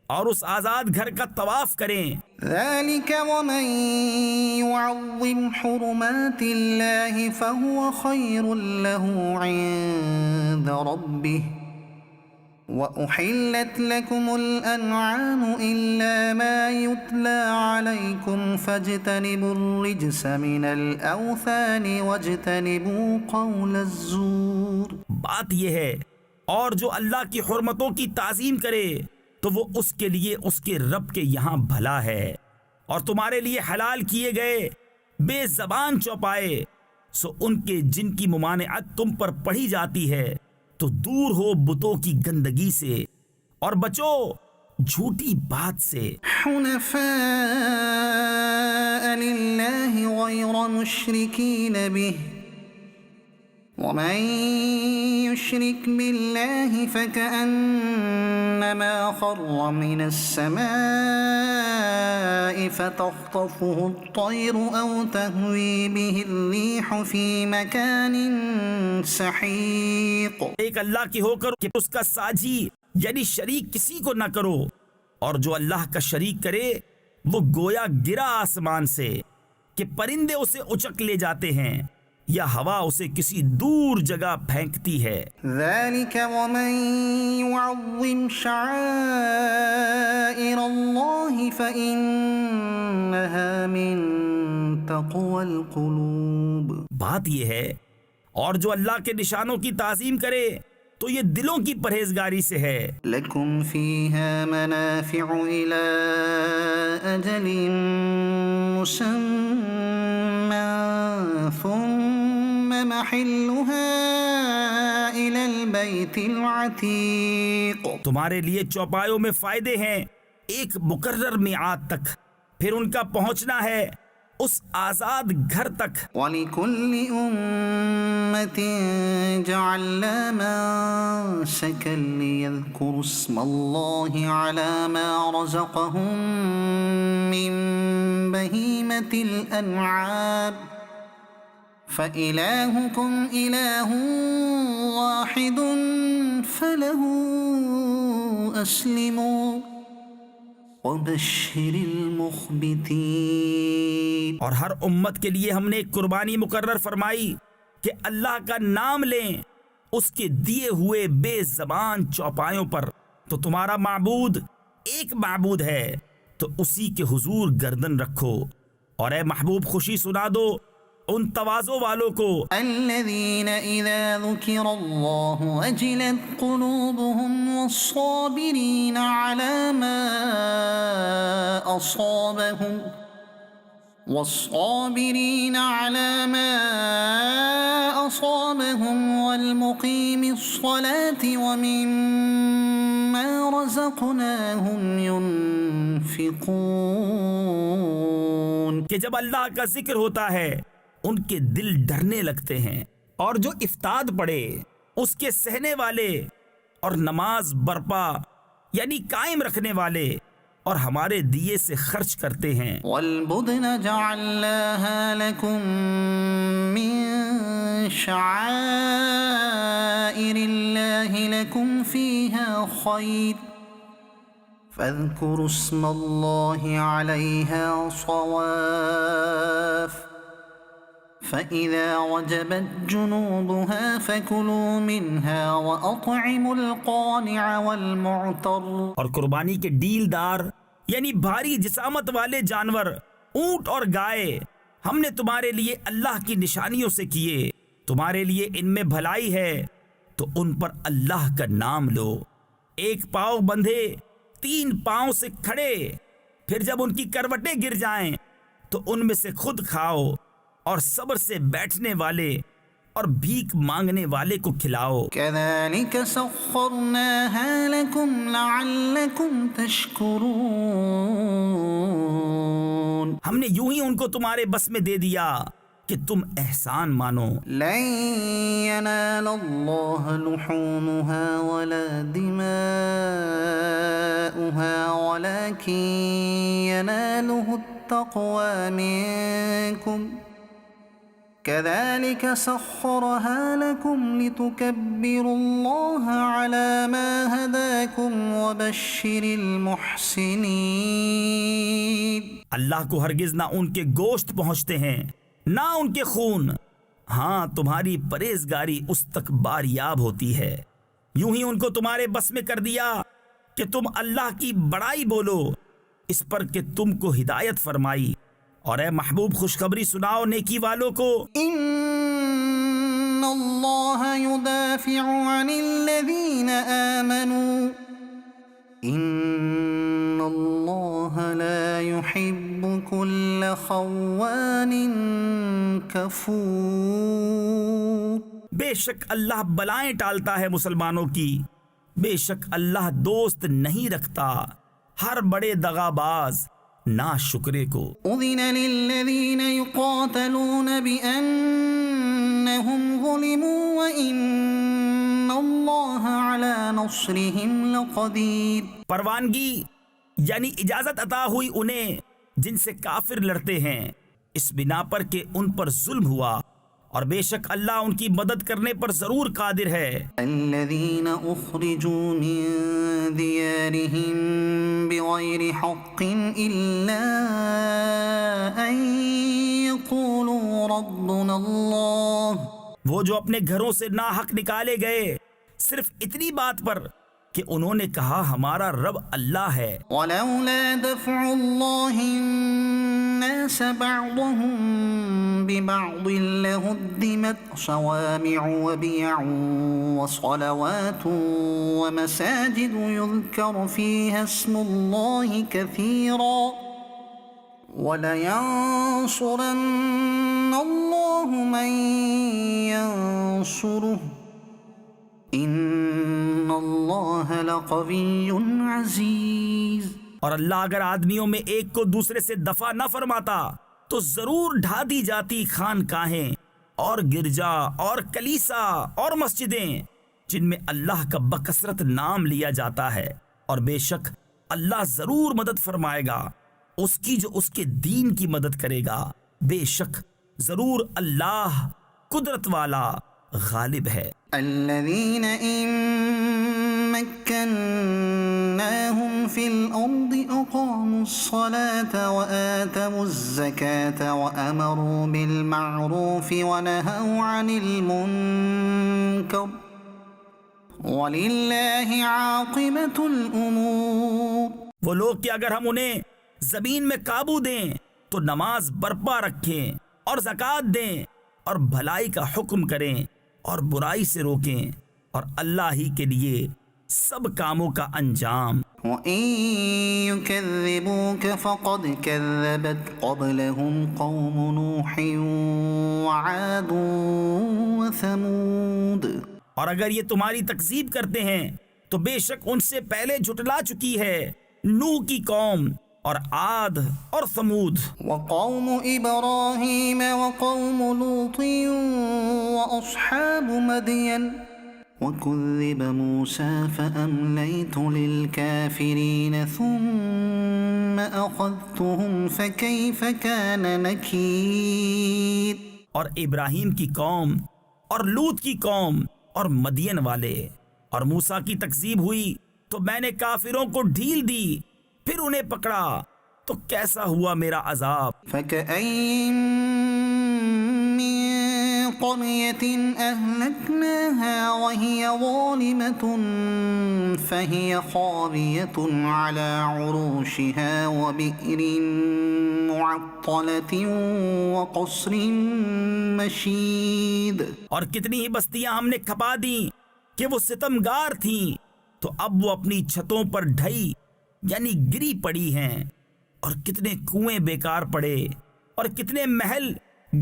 Speaker 2: اور اس آزاد گھر کا طواف کریں۔
Speaker 1: ذَلِكَ وَمَن يُعَظِّمْ حُرُمَاتِ اللَّهِ فَهُوَ خَيْرٌ لَّهُ عِندَ رَبِّهِ وَأُحِلَّتْ لَكُمُ الْأَنْعَامُ إِلَّا مَا يُتْلَى عَلَيْكُمْ فَاجْتَنِبُوا الرِّجْسَ مِنَ الْأَوْثَانِ وَاجْتَنِبُوا قَوْلَ الزُّورِ۔
Speaker 2: بات یہ ہے، اور جو اللہ کی حرمتوں کی تعظیم کرے تو وہ اس کے لیے اس کے رب کے یہاں بھلا ہے، اور تمہارے لیے حلال کیے گئے بے زبان چوپائے سو ان کے جن کی ممانعت تم پر پڑھی جاتی ہے تو دور ہو بتوں کی گندگی سے اور بچو جھوٹی بات سے۔
Speaker 1: حنفاء للہ غیر مشرکین بہ ومن يشرك بالله فكأنما خر من السماء فتخطفه الطير أو تهوي به الريح في مكان سحيق۔
Speaker 2: ایک اللہ کی ہو کر کہ اس کا ساجی یعنی شریک کسی کو نہ کرو، اور جو اللہ کا شریک کرے وہ گویا گرا آسمان سے کہ پرندے اسے اچک لے جاتے ہیں، یا ہوا اسے کسی دور جگہ پھینکتی ہے۔
Speaker 1: ذلك ومن يعظم شعائر الله فإنها من تقوى القلوب۔
Speaker 2: بات یہ ہے، اور جو اللہ کے نشانوں کی تعظیم کرے تو یہ دلوں کی پرہیزگاری سے ہے۔
Speaker 1: لكم فيها منافع إلى أجل مسمى ثم محلها إلى البيت العتيق۔
Speaker 2: تمہارے لیے چوپایوں میں فائدے ہیں ایک مقرر میعاد تک، پھر ان کا پہنچنا ہے اس آزاد گھر تک۔
Speaker 1: وَلِكُلِّ أُمَّةٍ جَعَلْنَا مَنسَكًا لِيَذْكُرُوا اسْمَ اللَّهِ عَلَى مَا رَزَقَهُم مِّن بَهِيمَةِ الْأَنْعَامِ فَإِلَٰهُكُمْ إِلَٰهٌ وَاحِدٌ فَلَهُ أَسْلِمُوا وَبَشِّرِ الْمُخْبِتِينَ۔
Speaker 2: اور ہر امت کے لیے ہم نے ایک قربانی مقرر فرمائی کہ اللہ کا نام لیں اس کے دیے ہوئے بے زبان چوپایوں پر، تو تمہارا معبود ایک معبود ہے، تو اسی کے حضور گردن رکھو۔ اور اے محبوب خوشی سنا دو ان تواضع والوں کو
Speaker 1: الذين إذا ذكر الله وجلت قلوبهم والصابرين على ما أصابهم والمقيم الصلاة ومما رزقناهم ينفقون۔
Speaker 2: کہ جب اللہ کا ذکر ہوتا ہے ان کے دل ڈرنے لگتے ہیں، اور جو افتاد پڑے اس کے سہنے والے، اور نماز برپا یعنی قائم رکھنے والے اور ہمارے دیے سے خرچ کرتے ہیں۔
Speaker 1: والبدن جعلناها لكم من شعائر الله لكم فيها خير فاذكروا اسم الله عليها صواف فإذا وجبت جنوبها فكلوا منها وأطعموا القانع والمعتر۔
Speaker 2: اور قربانی کے ڈیل دار یعنی بھاری جسامت والے جانور اونٹ اور گائے ہم نے تمہارے لیے اللہ کی نشانیوں سے کیے، تمہارے لیے ان میں بھلائی ہے تو ان پر اللہ کا نام لو۔ ایک پاؤں بندھے 3 پاؤں سے کھڑے، پھر جب ان کی کروٹیں گر جائیں تو ان میں سے خود کھاؤ، اور صبر سے بیٹھنے والے اور بھیک مانگنے والے کو کھلاؤ۔
Speaker 1: كذلك سخرناها لكم لعلكم تشكرون۔
Speaker 2: ہم نے یوں ہی ان کو تمہارے بس میں دے دیا کہ تم احسان مانو۔
Speaker 1: لن ينال الله لحومها ولا دماؤها ولكن يناله التقوى منكم كذلك سخرها لكم لتكبروا الله على ما هداكم وبشر المحسنين۔
Speaker 2: اللہ کو ہرگز نہ ان کے گوشت پہنچتے ہیں نہ ان کے خون، ہاں تمہاری پرہیزگاری اس تک باریاب ہوتی ہے۔ یوں ہی ان کو تمہارے بس میں کر دیا کہ تم اللہ کی بڑائی بولو اس پر کہ تم کو ہدایت فرمائی۔ اور اے محبوب خوشخبری سناؤ نیکی والوں کو،
Speaker 1: ان اللہ يدافع عن الذین آمنوا ان اللہ لا يحب كل خوان کفور۔
Speaker 2: بے شک اللہ بلائیں ٹالتا ہے مسلمانوں کی، بے شک اللہ دوست نہیں رکھتا ہر بڑے دغاباز نا شکرے کو۔
Speaker 1: اذن للذین یقاتلون بأنہم ظلموا وإن اللہ علی نصرہم لقدیر۔
Speaker 2: پروانگی یعنی اجازت عطا ہوئی انہیں جن سے کافر لڑتے ہیں اس بنا پر کہ ان پر ظلم ہوا، اور بے شک اللہ ان کی مدد کرنے پر ضرور قادر ہے۔
Speaker 1: الذین اخرجوا من دیارہم بغیر حق الا ان ليقولوا ربنا الله
Speaker 2: وہ جو اپنے گھروں سے ناحق نکالے گئے صرف اتنی بات پر کہ انہوں نے کہا ہمارا رب اللہ ہے.
Speaker 1: ولولا دفع الله الناس بعضهم ببعض لهدمت صوامع وبيع وصلوات ومساجد يذكر فيها اسم الله كثيرا وَلَيَنصُرَنَّ اللَّهُ مَن يَنصُرُهُ إِنَّ اللَّهَ لَقَوِيٌّ عَزِيزٌ.
Speaker 2: اور اللہ اگر آدمیوں میں ایک کو دوسرے سے دفع نہ فرماتا تو ضرور ڈھا دی جاتی خانقاہیں اور گرجا اور کلیسا اور مسجدیں جن میں اللہ کا بکثرت نام لیا جاتا ہے، اور بے شک اللہ ضرور مدد فرمائے گا اس کی جو اس کے دین کی مدد کرے گا. بے شک ضرور اللہ قدرت والا غالب ہے.
Speaker 1: الذين إن مكناهم في الأرض أقاموا الصلاة وآتوا الزكاة وأمروا بالمعروف ونهوا عن المنكر ولله عاقبة الأمور.
Speaker 2: وہ لوگ کہ اگر ہم انہیں زمین میں قابو دیں تو نماز برپا رکھیں اور زکوٰۃ دیں اور بھلائی کا حکم کریں اور برائی سے روکیں، اور اللہ ہی کے لیے سب کاموں کا انجام.
Speaker 1: وَإِن يُكَذِّبُوكَ فَقَدْ كَذَّبَتْ قَبْلَهُمْ قَوْمُ نُوحٍ وَعَادٌ وَثَمُودُ.
Speaker 2: اور اگر یہ تمہاری تکذیب کرتے ہیں تو بے شک ان سے پہلے جھٹلا چکی ہے نوح کی قوم اور عاد اور ثمود.
Speaker 1: وقوم إبراهيم وقوم لوط وأصحاب مدين وكذب موسى فأمليت للكافرين ثم أخذتهم فكيف كان نكير.
Speaker 2: اور ابراہیم کی قوم اور لوط کی قوم اور مدین والے اور موسیٰ کی تکذیب ہوئی تو میں نے کافروں کو ڈھیل دی پھر انہیں پکڑا تو کیسا ہوا میرا عذاب.
Speaker 1: فَكَأَيِّن مِّن قَرْيَةٍ أَهْلَكْنَاهَا وَهِيَ ظَالِمَةٌ فَهِيَ خَاوِيَةٌ عَلَى عُرُوشِهَا وَبِئْرٍ مُّعَطَّلَةٍ وَقَصْرٍ مَّشِيدٍ.
Speaker 2: اور کتنی ہی بستیاں ہم نے کھپا دیں کہ وہ ستمگار تھیں تو اب وہ اپنی چھتوں پر ڈھئی یعنی گری پڑی ہیں، اور کتنے کنویں بیکار پڑے اور کتنے محل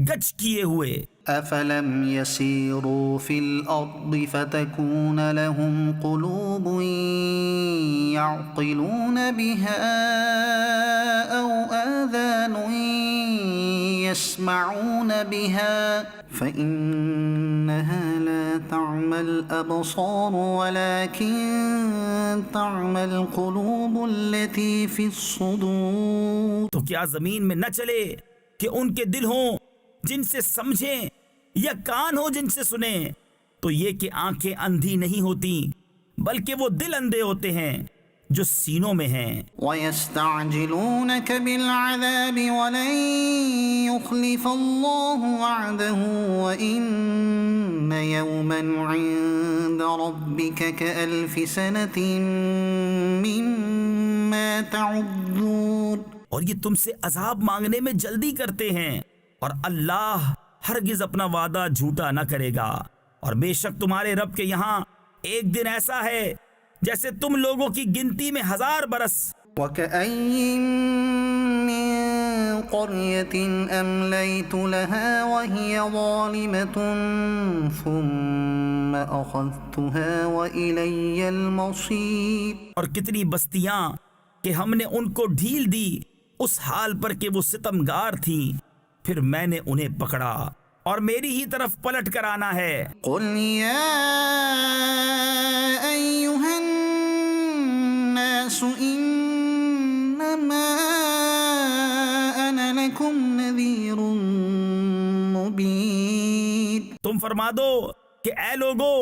Speaker 2: گچ کیے ہوئے.
Speaker 1: أَفَلَمْ يَسِيرُوا فِي الْأَرْضِ فَتَكُونَ لَهُمْ قُلُوبٌ يَعْقِلُونَ بِهَا أَوْ آذَانٌ يَسْمَعُونَ بِهَا فَإِنَّهَا لَا تَعْمَى الْأَبْصَارُ وَلَكِن تَعْمَى الْقُلُوبُ الَّتِي فِي الصُّدُورِ.
Speaker 2: تو کیا زمین میں نہ چلے کہ ان کے دل ہوں جن سے سمجھیں یا کان ہو جن سے سنیں؟ تو یہ کہ آنکھیں اندھی نہیں ہوتی بلکہ وہ دل اندھے ہوتے ہیں جو سینوں میں ہیں.
Speaker 1: وَيَسْتَعْجِلُونَكَ بِالْعَذَابِ وَلَن يُخْلِفَ اللَّهُ وَعْدَهُ وَإِنَّ يَوْمًا عِندَ رَبِّكَ كَأَلْفِ سَنَةٍ مِّمَّا تَعُدُّونَ.
Speaker 2: اور یہ تم سے عذاب مانگنے میں جلدی کرتے ہیں، اور اللہ ہرگز اپنا وعدہ جھوٹا نہ کرے گا. اور بے شک تمہارے رب کے یہاں ایک دن ایسا ہے جیسے تم لوگوں کی گنتی میں 1000 برس.
Speaker 1: وَكَأَيِّن مِّن قَرْيَةٍ أَمْلَيْتُ لَهَا وَهِيَ ظَالِمَةٌ ثُمَّ أَخَذْتُهَا وَإِلَيَّ الْمَصِيرُ.
Speaker 2: اور کتنی بستیاں کہ ہم نے ان کو ڈھیل دی اس حال پر کہ وہ ستمگار تھیں، پھر میں نے انہیں پکڑا اور میری ہی طرف پلٹ کر آنا ہے.
Speaker 1: قُلْ يَا أَيُّهَا النَّاسُ إِنَّمَا أَنَا لَكُمْ نَذِيرٌ مُّبِينٌ.
Speaker 2: تم فرما دو کہ اے لوگو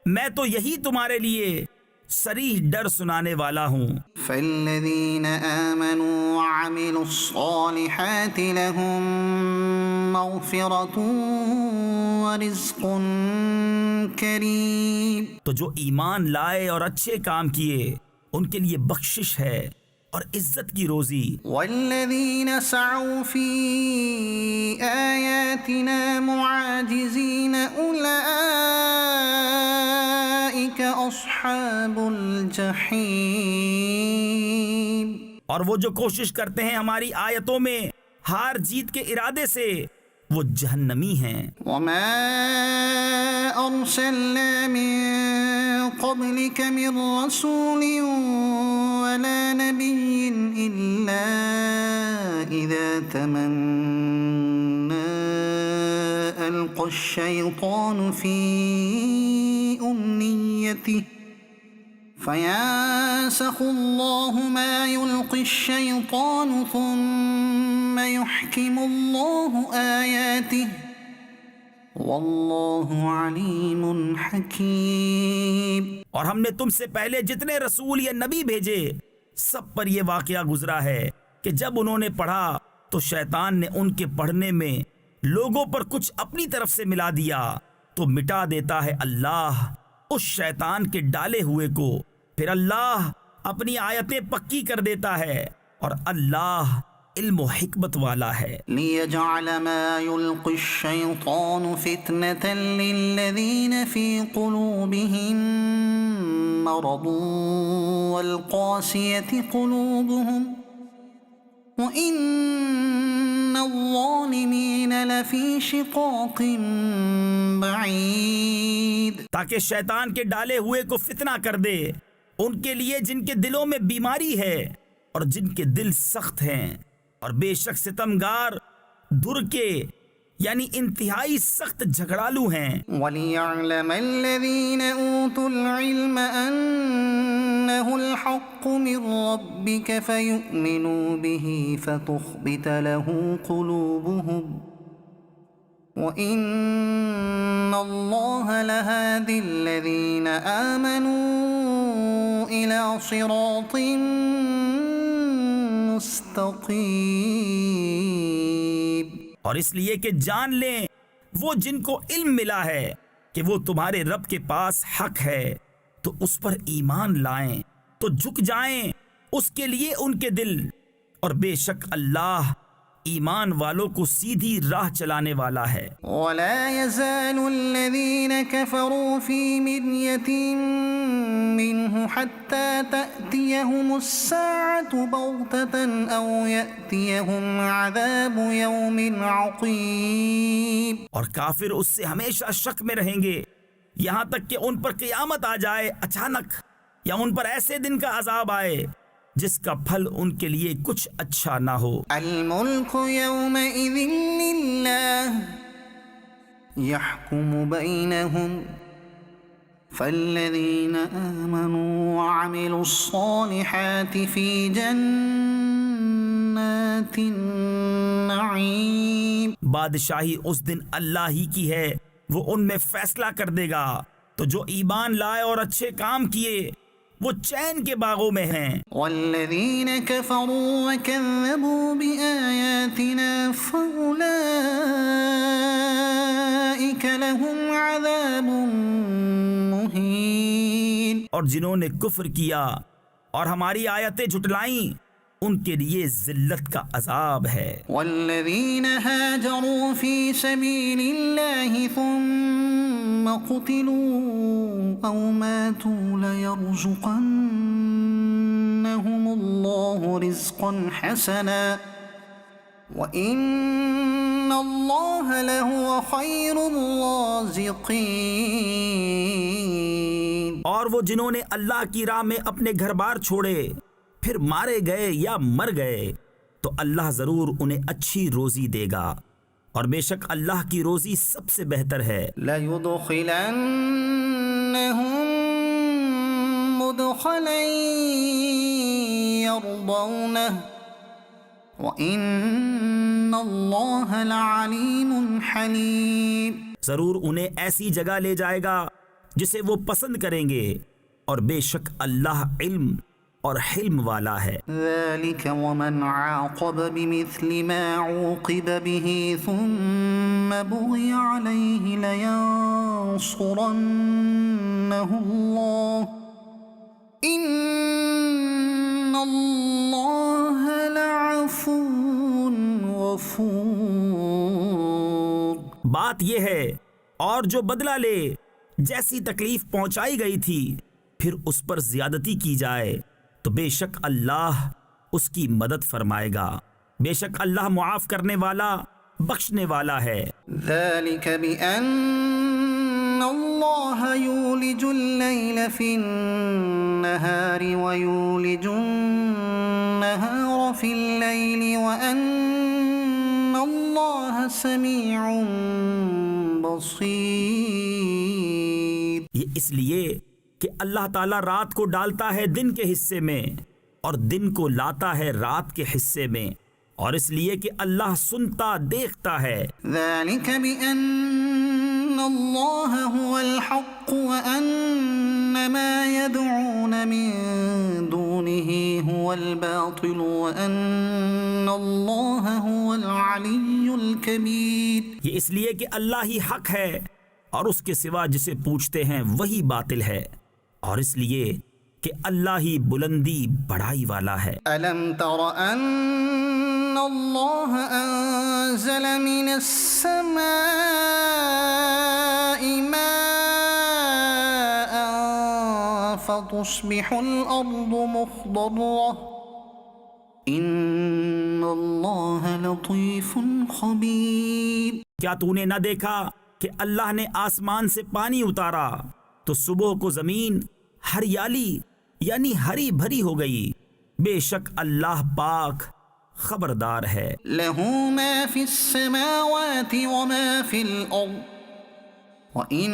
Speaker 2: میں تو یہی تمہارے لیے صریح ڈر سنانے والا ہوں۔
Speaker 1: فالذین آمنوا وعملوا الصالحات لهم مغفرۃ ورزق کریم۔
Speaker 2: تو جو ایمان لائے اور اچھے کام کیے ان کے لیے بخشش ہے اور عزت کی روزی۔
Speaker 1: والذین سعوا فی آیاتنا معاجزین اولئک اصحاب الجحیم۔
Speaker 2: اور وہ جو کوشش کرتے ہیں ہماری آیتوں میں ہار جیت کے ارادے سے، وہ جہنمی ہیں۔
Speaker 1: وما ارسلنا من قبلك من رسول ولا نبي الا اذا تمنى القى الشيطان في امنيته فينسخ الله ما يلقي الشيطان ثم يحكم الله آياته واللہ علیم حکیم۔
Speaker 2: اور ہم نے تم سے پہلے جتنے رسول یا نبی بھیجے سب پر یہ واقعہ گزرا ہے کہ جب انہوں نے پڑھا تو شیطان نے ان کے پڑھنے میں لوگوں پر کچھ اپنی طرف سے ملا دیا تو مٹا دیتا ہے اللہ اس شیطان کے ڈالے ہوئے کو، پھر اللہ اپنی آیتیں پکی کر دیتا ہے اور اللہ علم و حکمت والا ہے۔
Speaker 1: لیجعل ما یلقی الشیطان فتنة للذین فی قلوبهم مرض والقاسیة قلوبهم وَإِنَّ الظَّالِمِينَ لَفِي شِقَاقٍ بَعِيدٍ۔
Speaker 2: تاکہ شیطان کے ڈالے ہوئے کو فتنہ کر دے ان کے لیے جن کے دلوں میں بیماری ہے اور جن کے دل سخت ہیں، اور بے شک ستمگار دھر کے یعنی انتہائی سخت جھگڑالو ہیں۔
Speaker 1: وَلِيَعْلَمَ الَّذِينَ أُوتُوا الْعِلْمَ أَنَّهُ الْحَقُّ مِنْ رَبِّكَ فَيُؤْمِنُوا بِهِ فَتُخْبِتَ لَهُ قُلُوبُهُمْ وَإِنَّ اللَّهَ لَهَادِ الَّذِينَ آمَنُوا إِلَى صِرَاطٍ مستقیم۔
Speaker 2: اور اس لیے کہ جان لیں وہ جن کو علم ملا ہے کہ وہ تمہارے رب کے پاس حق ہے تو اس پر ایمان لائیں تو جھک جائیں اس کے لیے ان کے دل، اور بے شک اللہ ایمان والوں کو سیدھی راہ چلانے والا ہے۔
Speaker 1: وَلَا يَزَالُ الَّذِينَ كَفَرُوا فِي مِرْيَةٍ مِّنْهُ حَتَّى تَأْتِيَهُمُ السَّاعَةُ بَغْتَةً أَوْ يَأْتِيَهُمْ عَذَابُ يَوْمٍ عَقِيمٍ۔
Speaker 2: اور کافر اس سے ہمیشہ شک میں رہیں گے یہاں تک کہ ان پر قیامت آ جائے اچانک، یا ان پر ایسے دن کا عذاب آئے جس کا پھل ان کے لیے کچھ اچھا نہ ہو۔
Speaker 1: الملک یومئذ للہ یحکم بینہم فالذین آمنوا وعملوا الصالحات فی جنات النعیم۔
Speaker 2: بادشاہی اس دن اللہ ہی کی ہے، وہ ان میں فیصلہ کر دے گا، تو جو ایمان لائے اور اچھے کام کیے وہ چین کے باغوں میں ہیں۔
Speaker 1: والذین کفروا وکذبوا بآیاتنا فأولئک لهم عذاب مہین۔
Speaker 2: اور جنہوں نے کفر کیا اور ہماری آیتیں جھٹلائیں ان کے لیے ذلت کا عذاب ہے۔
Speaker 1: والذین ہاجروا فی سبیل اللہ ثم قتلوا او ماتوا لیرزقنہم اللہ رزقا حسنا وَإِنَّ اللَّهَ لَهُوَ خَيْرُ الرَّازِقِينَ۔
Speaker 2: اور وہ جنہوں نے اللہ کی راہ میں اپنے گھر بار چھوڑے پھر مارے گئے یا مر گئے تو اللہ ضرور انہیں اچھی روزی دے گا، اور بے شک اللہ کی روزی سب سے بہتر ہے۔
Speaker 1: لَيُدْخِلَنَّهُم مُدْخَلًا يَرْضَوْنَهُ وَإِنَّ اللَّهَ لَعَلِيمٌ حَلِيمٌ۔
Speaker 2: ضرور انہیں ایسی جگہ لے جائے گا جسے وہ پسند کریں گے، اور بے شک اللہ علم اور حلم والا ہے۔
Speaker 1: ذلك ومن عاقب بمثل ما عوقب به ثم بغي عليه لينصرنه الله إن الله لعفو غفور۔
Speaker 2: بات یہ ہے اور جو بدلہ لے جیسی تکلیف پہنچائی گئی تھی پھر اس پر زیادتی کی جائے تو بے شک اللہ اس کی مدد فرمائے گا، بے شک اللہ معاف کرنے والا بخشنے والا ہے۔
Speaker 1: ذلك بأن الله يولج الليل في النهار ويولج النهار في الليل وأن الله سميع بصير۔
Speaker 2: یہ اس لیے کہ اللہ تعالیٰ رات کو ڈالتا ہے دن کے حصے میں اور دن کو لاتا ہے رات کے حصے میں، اور اس لیے کہ اللہ سنتا دیکھتا ہے۔
Speaker 1: ذلك بأن الله هو الحق وأن ما يدعون من دونه هو الباطل وأن الله هو العلي الكبير۔
Speaker 2: یہ اس لیے کہ اللہ ہی حق ہے اور اس کے سوا جسے پوچھتے ہیں وہی باطل ہے، اور اس لیے کہ اللہ ہی بلندی بڑائی والا ہے۔
Speaker 1: ألم تر أن الله أنزل من السماء ماء فتصبح الأرض مخضرة إن الله لطيف خبير۔
Speaker 2: کیا تو نے نہ دیکھا کہ اللہ نے آسمان سے پانی اتارا تو صبح کو زمین ہریالی یعنی ہری بھری ہو گئی، بے شک اللہ پاک خبردار ہے۔
Speaker 1: له ما في السماوات وما في الأرض وإن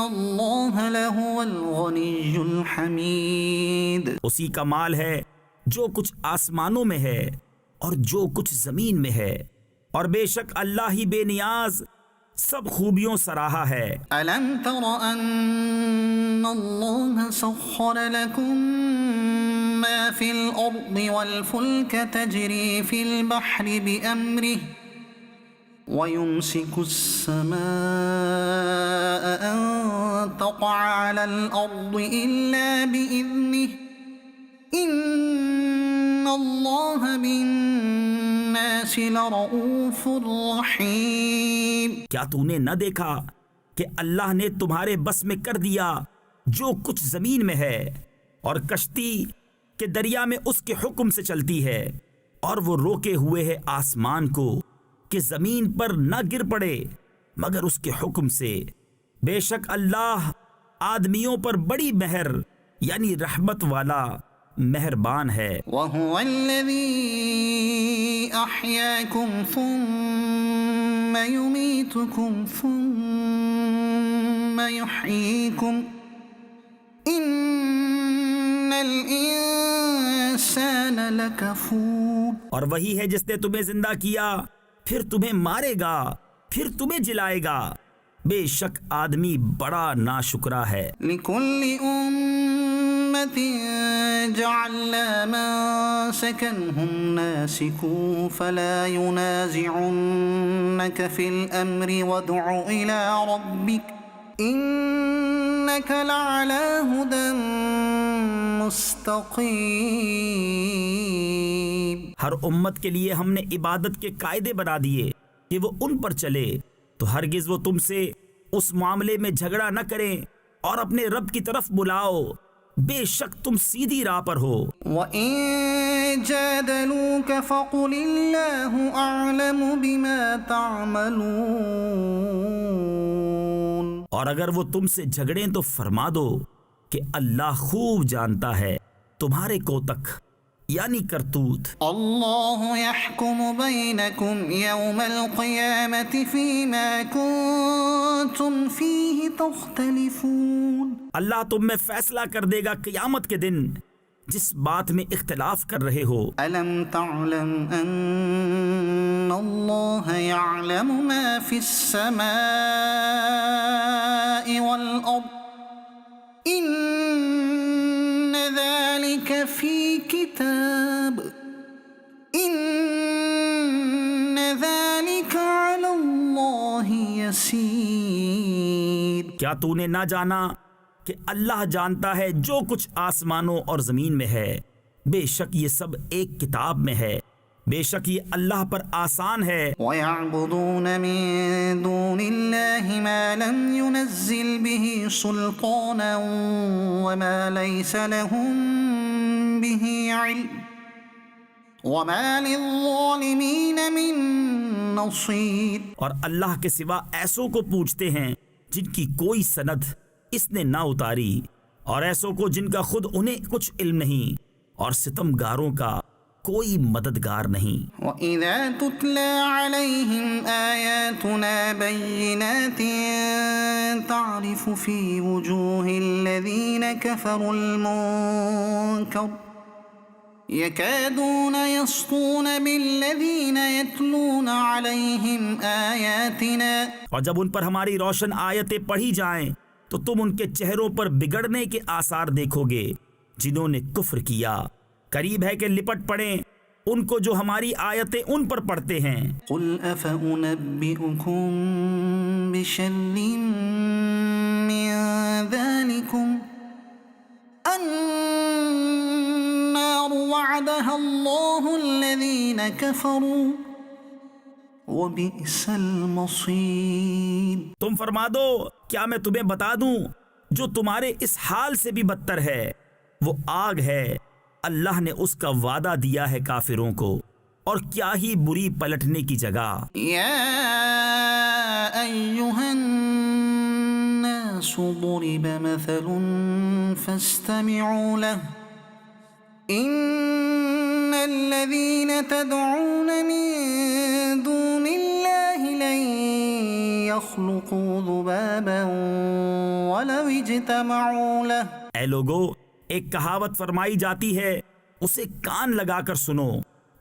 Speaker 1: الله لهو الغني الحميد۔
Speaker 2: اسی کا مال ہے جو کچھ آسمانوں میں ہے اور جو کچھ زمین میں ہے، اور بے شک اللہ ہی بے نیاز سب خوبیوں سراہا ہے۔
Speaker 1: ألم تر أن الله سخر لكم ما في الأرض والفلك تجري في البحر بأمره ويمسك السماء أن تقع على الأرض إلا بإذنه إن الله بالناس لرؤوف رحيم۔
Speaker 2: کیا تو نے نہ دیکھا کہ اللہ نے تمہارے بس میں کر دیا جو کچھ زمین میں ہے، اور کشتی کہ دریا میں اس کے حکم سے چلتی ہے، اور وہ روکے ہوئے ہے آسمان کو کہ زمین پر نہ گر پڑے مگر اس کے حکم سے، بے شک اللہ آدمیوں پر بڑی مہر یعنی رحمت والا مہربان ہے۔
Speaker 1: وهو الذي أحياكم ثم يميتكم ثم يحييكم إن الإنسان لكفور۔
Speaker 2: اور وہی ہے جس نے تمہیں زندہ کیا پھر تمہیں مارے گا پھر تمہیں جلائے گا، بے شک آدمی بڑا ناشکرا ہے۔
Speaker 1: لكل أمة جعلنا منسكا هم ناسكوه فلا ينازعنك في الأمر وادع إلى ربك إنك لعلى هدى مستقيم۔
Speaker 2: ہر امت کے لیے ہم نے عبادت کے قاعدے بنا دیے کہ وہ ان پر چلے، تو ہرگز وہ تم سے اس معاملے میں جھگڑا نہ کریں، اور اپنے رب کی طرف بلاؤ، بے شک تم سیدھی راہ پر ہو۔
Speaker 1: وَإِن جَادَلُوكَ فَقُلِ اللَّهُ أَعْلَمُ بِمَا تَعْمَلُونَ۔
Speaker 2: اور اگر وہ تم سے جھگڑیں تو فرما دو کہ اللہ خوب جانتا ہے تمہارے کوتک یعنی کرتوت۔
Speaker 1: اللہ يحكم بينكم يوم القيامة فيما كنتم فيه تختلفون۔
Speaker 2: اللہ تم میں فیصلہ کر دے گا قیامت کے دن جس بات میں اختلاف کر رہے ہو۔
Speaker 1: ألم تعلم أن الله يعلم ما في السماء والأرض في كتاب إن ذلك على الله يسير.
Speaker 2: کیا تو نے نہ جانا کہ اللہ جانتا ہے جو کچھ آسمانوں اور زمین میں ہے؟ بے شک یہ سب ایک کتاب میں ہے، بے شک یہ اللہ پر آسان ہے.
Speaker 1: وَيَعْبُدُونَ مِن دُونِ اللَّهِ مَا لَمْ يُنَزِّلْ بِهِ سُلْطَانًا وَمَا لَيْسَ لَهُم بِهِ عِلْمٌ وَمَا لِلظَّالِمِينَ مِن نَصِيرٍ.
Speaker 2: اور اللہ کے سوا ایسوں کو پوچھتے ہیں جن کی کوئی سند اس نے نہ اتاری، اور ایسوں کو جن کا خود انہیں کچھ علم نہیں، اور ستمگاروں کا کوئی مددگار نہیں.
Speaker 1: وَإِذَا تُتْلَى عَلَيْهِمْ آيَاتُنَا بَيِّنَاتٍ تَعْرِفُ فِي وُجُوهِ الَّذِينَ كَفَرُوا الْمُنكَرَ يَكَادُونَ يَسْطُونَ بِالَّذِينَ يَتْلُونَ عَلَيْهِمْ آيَاتِنَا.
Speaker 2: اور جب ان پر ہماری روشن آیتیں پڑھی جائیں تو تم ان کے چہروں پر بگڑنے کے آثار دیکھو گے جنہوں نے کفر کیا. قریب ہے کہ لپٹ پڑیں ان کو جو ہماری آیتیں ان پر پڑھتے ہیں.
Speaker 1: قُلْ أَفَأُنَبِّئُكُم بِشَرٍّ مِّن ذَلِكُمْ النَّارُ وَعَدَهَا اللَّهُ الَّذِينَ كَفَرُوا وَبِئْسَ الْمَصِيرُ.
Speaker 2: تم فرما دو کیا میں تمہیں بتا دوں جو تمہارے اس حال سے بھی بدتر ہے؟ وہ آگ ہے، اللہ نے اس کا وعدہ دیا ہے کافروں کو، اور کیا ہی بری پلٹنے کی جگہ.
Speaker 1: يا أيها الناس ضرب مثل فاستمعوا له إن الذين تدعون من دون الله لن يخلقوا ذبابا ولو اجتمعوا له.
Speaker 2: اے لوگو، ایک کہاوت فرمائی جاتی ہے، اسے کان لگا کر سنو.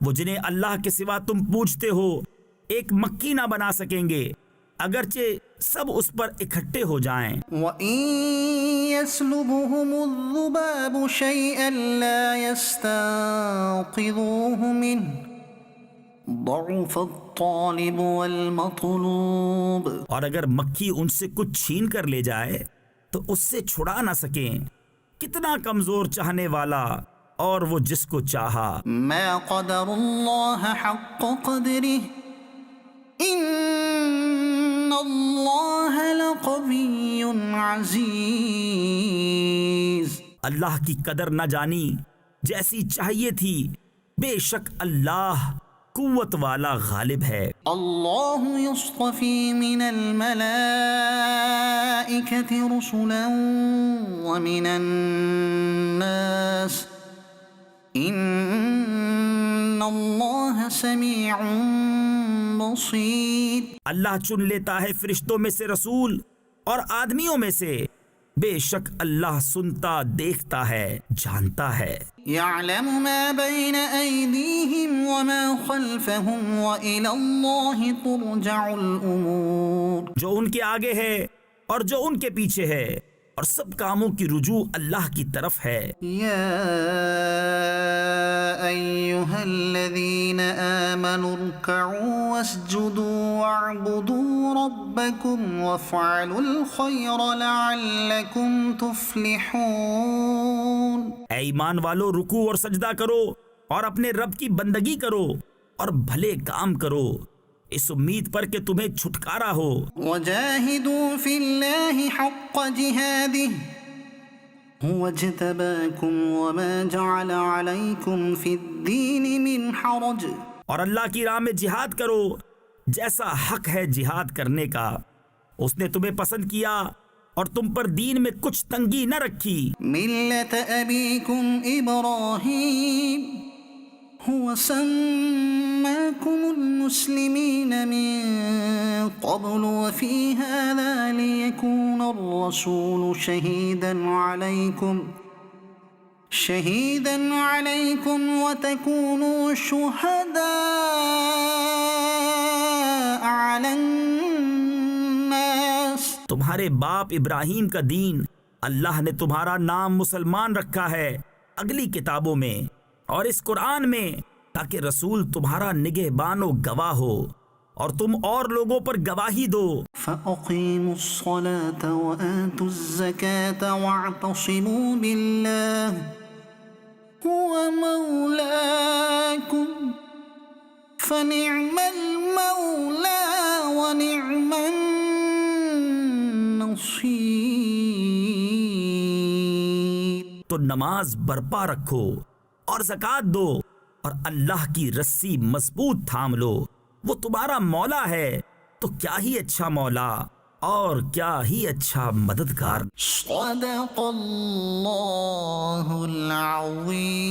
Speaker 2: وہ جنہیں اللہ کے سوا تم پوجتے ہو ایک مکھی نہ بنا سکیں گے اگرچہ سب اس پر اکٹھے ہو جائیں.
Speaker 1: وَإِن يَسْلُبْهُمُ الذُّبَابُ شَيْئًا لَا يَسْتَنقِذُوهُ مِنْهُ ضَعُفَ الطَّالِبُ وَالْمَطْلُوبُ.
Speaker 2: اور اگر مکھی ان سے کچھ چھین کر لے جائے تو اس سے چھڑا نہ سکیں. کتنا کمزور چاہنے والا اور وہ جس کو چاہا.
Speaker 1: ما قدر اللہ حق قدرہ ان اللہ لقوی عزیز.
Speaker 2: اللہ کی قدر نہ جانی جیسی چاہیے تھی، بے شک اللہ قوت والا غالب ہے.
Speaker 1: اللہ یصطفی من الملائکۃ رسلا ومن الناس ان اللہ سمیع بصیر.
Speaker 2: اللہ چن لیتا ہے فرشتوں میں سے رسول اور آدمیوں میں سے، بے شک اللہ سنتا، دیکھتا ہے، جانتا ہے.
Speaker 1: یعلم ما بین ایدیہم وما خلفہم وإلی اللہ ترجع الامور.
Speaker 2: جو ان کے آگے ہے اور جو ان کے پیچھے ہے، اور سب کاموں کی رجوع اللہ کی طرف ہے.
Speaker 1: یا ایہا الذین آمنوا ارکعوا واسجدوا واعبدوا ربکم وافعلوا الخیر لعلکم تفلحون.
Speaker 2: اے ایمان والو، رکوع اور سجدہ کرو اور اپنے رب کی بندگی کرو اور بھلے کام کرو اس امید پر کہ تمہیں چھٹکارا ہو.
Speaker 1: وجاہدوا فی اللہ حق جہادہ هو اجتباکم وما جعل علیکم فی الدین من حرج.
Speaker 2: اور اللہ کی راہ میں جہاد کرو جیسا حق ہے جہاد کرنے کا، اس نے تمہیں پسند کیا اور تم پر دین میں کچھ تنگی نہ رکھی.
Speaker 1: ملت ابیکم ابراہیم هو سماكم المسلمين من قبل وفي هذا ليكون الرسول شهيدا عليكم وتكونوا شهداء على الناس.
Speaker 2: تمہارے باپ ابراہیم کا دین اللہ نے تمہارا نام مسلمان رکھا ہے اگلی کتابوں میں اور اس قرآن میں، تاکہ رسول تمہارا نگہبان و گواہ ہو اور تم اور لوگوں پر گواہی دو۔
Speaker 1: فَأَقِيمُوا الصَّلَاةَ وَآتُوا الزَّكَاةَ وَاعْتَصِمُوا بِاللَّهِ هُوَ مَوْلَاكُمْ فَنِعْمَ الْمَوْلَى وَنِعْمَ النَّصِيرُ۔
Speaker 2: تو نماز برپا رکھو اور زکوٰۃ دو اور اللہ کی رسی مضبوط تھام لو، وہ تمہارا مولا ہے، تو کیا ہی اچھا مولا اور کیا ہی اچھا مددگار۔
Speaker 1: صدق اللہ العظیم۔